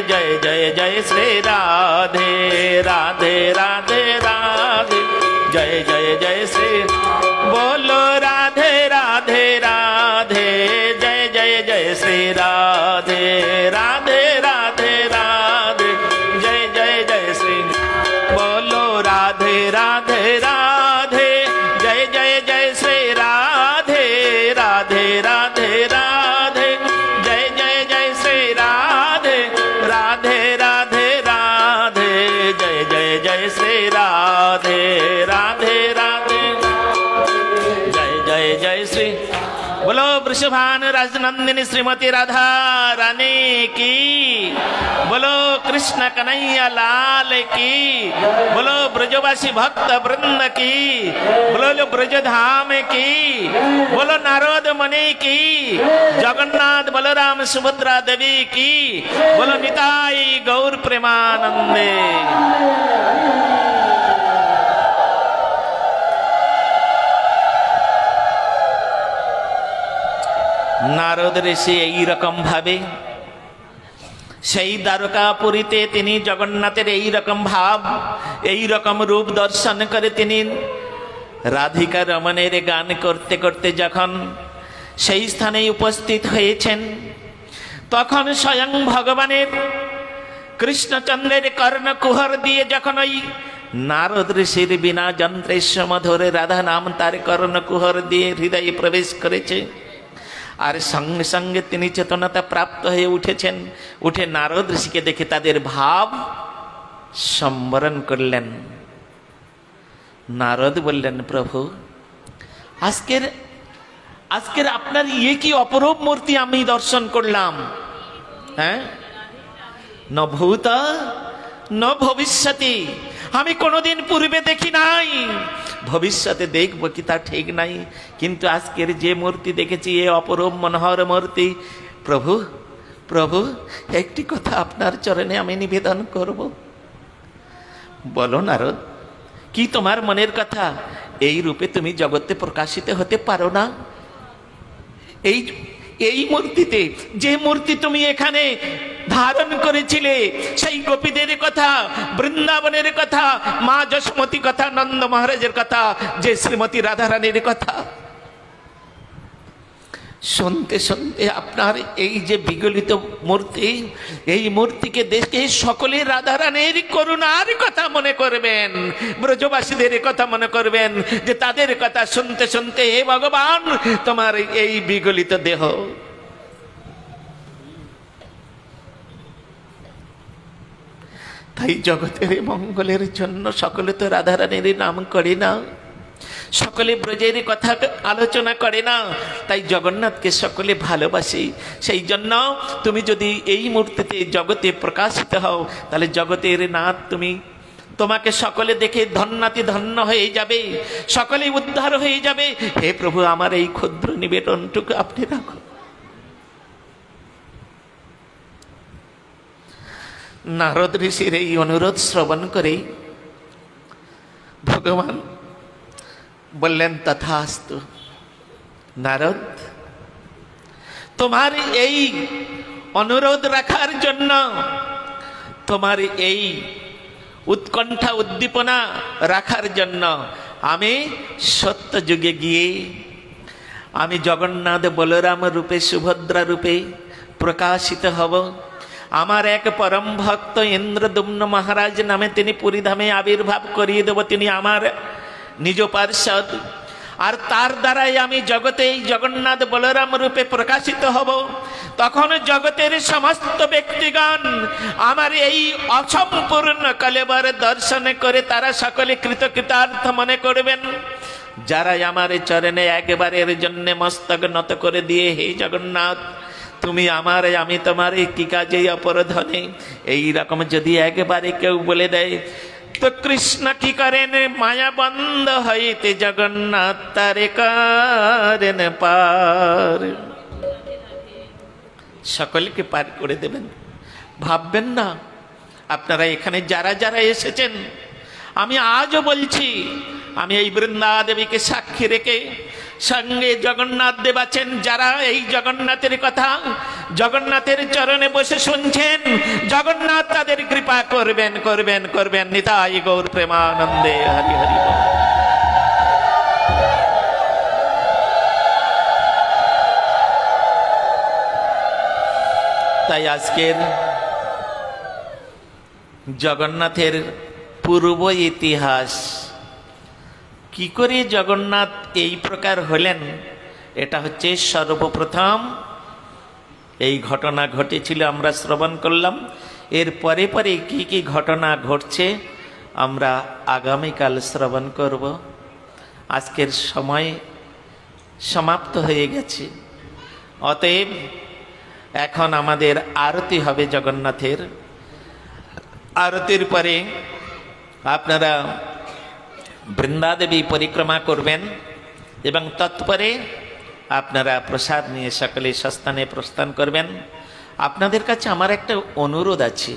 जय जय जय श्री राधे राधे राधे राधे जय जय जय श्री बोलो राधे राधे राधे जय जय जय श्री राधे राधे राधे राधे जय जय जय श्री बोलो राधे राधे राधे जय जय जय श्री राधे राधे राधे राधे जय जय जय श्री राधे राधे राधे राधे जय जय जय श्री राधे राधे राधे जय जय जय श्री बोलो वृषभान राजनंदिनी श्रीमती राधा रानी की बोलो कृष्ण कन्हैया लाल की बोलो ब्रजवासी भक्त वृंद की बोलो ब्रजधाम की बोलो नारद मुनि की जगन्नाथ बलराम सुभद्रा देवी की बोलो निताई गौर प्रेमानंदे। नारद ऋषि এই রকম ভাবে সেই দ্বারকাপুরীতে তিনি জগন্নাথের এই রকম ভাব এই রকম রূপ দর্শন করে তিনি রাধিকা রমণের গান করতে করতে যখন সেই স্থানে উপস্থিত হয়েছেন তখন স্বয়ং ভগবানের কৃষ্ণচন্দ্রের কর্ণকুহর দিয়ে যখন ওই নারদ ঋষির বিনা যন্ত্রের সমধরে রাধা নাম তার কর্ণকুহর দিয়ে হৃদয়ে প্রবেশ করেছে আর সঙ্গে সঙ্গে তিনি চেতনতা প্রাপ্ত হয়ে উঠেছেন উঠে নারদ ঋষিকে দেখে তাদের ভাব সম্বরণ করলেন। নারদ বললেন প্রভু আজকের আপনার ইয়ে কি অপরূপ মূর্তি আমি দর্শন করলাম, হ্যাঁ ন ভূত ন ভবিষ্যতি আমি কোনোদিন পূর্বে দেখি নাই, ভবিষ্যতে দেখব কি তা ঠিক নাই, কিন্তু আজকের যে মূর্তি দেখেছি এ অপরূপ মনোহর মূর্তি। প্রভু প্রভু একটি কথা আপনার চরণে আমি নিবেদন করব। বলো নারদ কি তোমার মনের কথা? এই রূপে তুমি জগতে প্রকাশিত হতে পারো না। এই মূর্তিতে যে মূর্তি তুমি এখানে ধারণ করেছিলে সেই গোপীদের কথা, বৃন্দাবনের কথা, মা যশোমতী কথা, নন্দ মহারাজের কথা, যে শ্রীমতী রাধারানীর কথা শুনতে শুনতে আপনার এই যে বিগলিত মূর্তি এই মূর্তিকে দেখে সকলে রাধারানীর করুণার কথা মনে করবেন, ব্রজবাসীদের কথা মনে করবেন, যে তাদের কথা শুনতে শুনতে হে ভগবান তোমার এই বিগলিত দেহ তাই জগতের মঙ্গলের জন্য সকলে তো রাধারানীর নাম করে না, সকলে ব্রজের কথা আলোচনা করে না, তাই জগন্নাথকে সকলে ভালোবাসে। সেই জন্য তুমি যদি এই মূর্তিতে জগতে প্রকাশিত হও তাহলে জগতের নাথ তুমি, তোমাকে সকলে দেখে ধন্যাতি ধন্য হয়ে যাবে, সকলে উদ্ধার হয়ে যাবে। হে প্রভু আমার এই ক্ষুদ্র নিবেদনটুকু আপনি রাখো। নারদ ঋষির এই অনুরোধ শ্রবণ করে ভগবান বললেন তথাস্তু। নারদ তোমার এই অনুরোধ রাখার জন্য, তোমার এই উৎকণ্ঠা উদ্দীপনা রাখার জন্য আমি সত্য যুগে গিয়ে আমি জগন্নাথ বলরাম রূপে সুভদ্রা রূপে প্রকাশিত হব। আমার এক পরম ভক্ত ইন্দ্রদুম্ন মহারাজ নামে তিনি পুরীধামে আবির্ভাব করিয়ে দেব, তিনি আমার নিজ পার্ষদ, আর তার দ্বারাই আমি জগতে এই জগন্নাথ বলরাম রূপে প্রকাশিত হব। তখন জগতের সমস্ত ব্যক্তিগণ আমার এই অসম্পূর্ণ কলেবর দর্শন করে তারা সকলে কৃতকৃতার্থ মনে করবেন। যারা আমার চরণে একবারের জন্য মস্তক নত করে দিয়ে হে জগন্নাথ তুমি আমার আমি তোমার কি কাজে অপরধনে, এই রকম যদি একবারে কেউ বলে দেয় তো কৃষ্ণ কি করেন মায়া বন্ধ হইতে জগন্নাথ তারে করেন পার, সকলকে পার করে দেবেন। ভাববেন না আপনারা এখানে যারা যারা এসেছেন, আমি আজও বলছি, আমি এই বৃন্দা দেবীকে সাক্ষী রেখে সঙ্গে জগন্নাথ দেব আছেন। যারা এই জগন্নাথের কথা জগন্নাথের চরণে বসে শুনছেন, জগন্নাথ তাদের কৃপা করবেন করবেন করবেন। নিতাই গৌর প্রেমানন্দে হরি হরি বল। তাই আজকের জগন্নাথের পূর্ব ইতিহাস, কি করে জগন্নাথ এই প্রকার হলেন, এটা হচ্ছে সর্বপ্রথম এই ঘটনা ঘটেছিল, আমরা শ্রবণ করলাম। এর পরে পরে কি কি ঘটনা ঘটছে আমরা আগামীকাল শ্রবণ করব। আজকের সময় সমাপ্ত হয়ে গেছে, অতএব এখন আমাদের আরতি হবে জগন্নাথের। আরতির পরে আপনারা বৃন্দাদেবী পরিক্রমা করবেন এবং তৎপরে আপনারা প্রসাদ নিয়ে সকলে সস্থানে প্রস্থান করবেন। আপনাদের কাছে আমার একটা অনুরোধ আছে,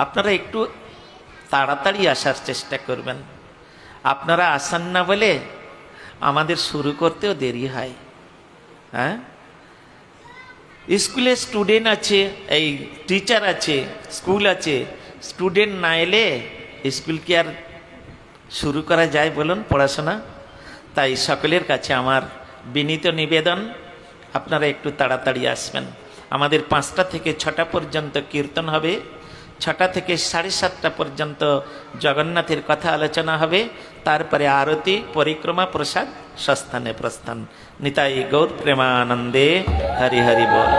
আপনারা একটু তাড়াতাড়ি আসার চেষ্টা করবেন। আপনারা আসেন না বলে আমাদের শুরু করতেও দেরি হয়। হ্যাঁ, স্কুলে স্টুডেন্ট আছে, এই টিচার আছে, স্কুল আছে, স্টুডেন্ট না এলে স্কুল কি আর শুরু করা যায় বলুন পড়াশোনা? তাই সকলের কাছে আমার বিনীত নিবেদন, আপনারা একটু তাড়াতাড়ি আসবেন। আমাদের 5টা থেকে 6টা পর্যন্ত কীর্তন হবে, 6টা থেকে 7:30 পর্যন্ত জগন্নাথের কথা আলোচনা হবে, তারপরে আরতি, পরিক্রমা, প্রসাদ, সস্থানে প্রস্থান। নিতাই গৌর প্রেমানন্দে হরি হরি বল।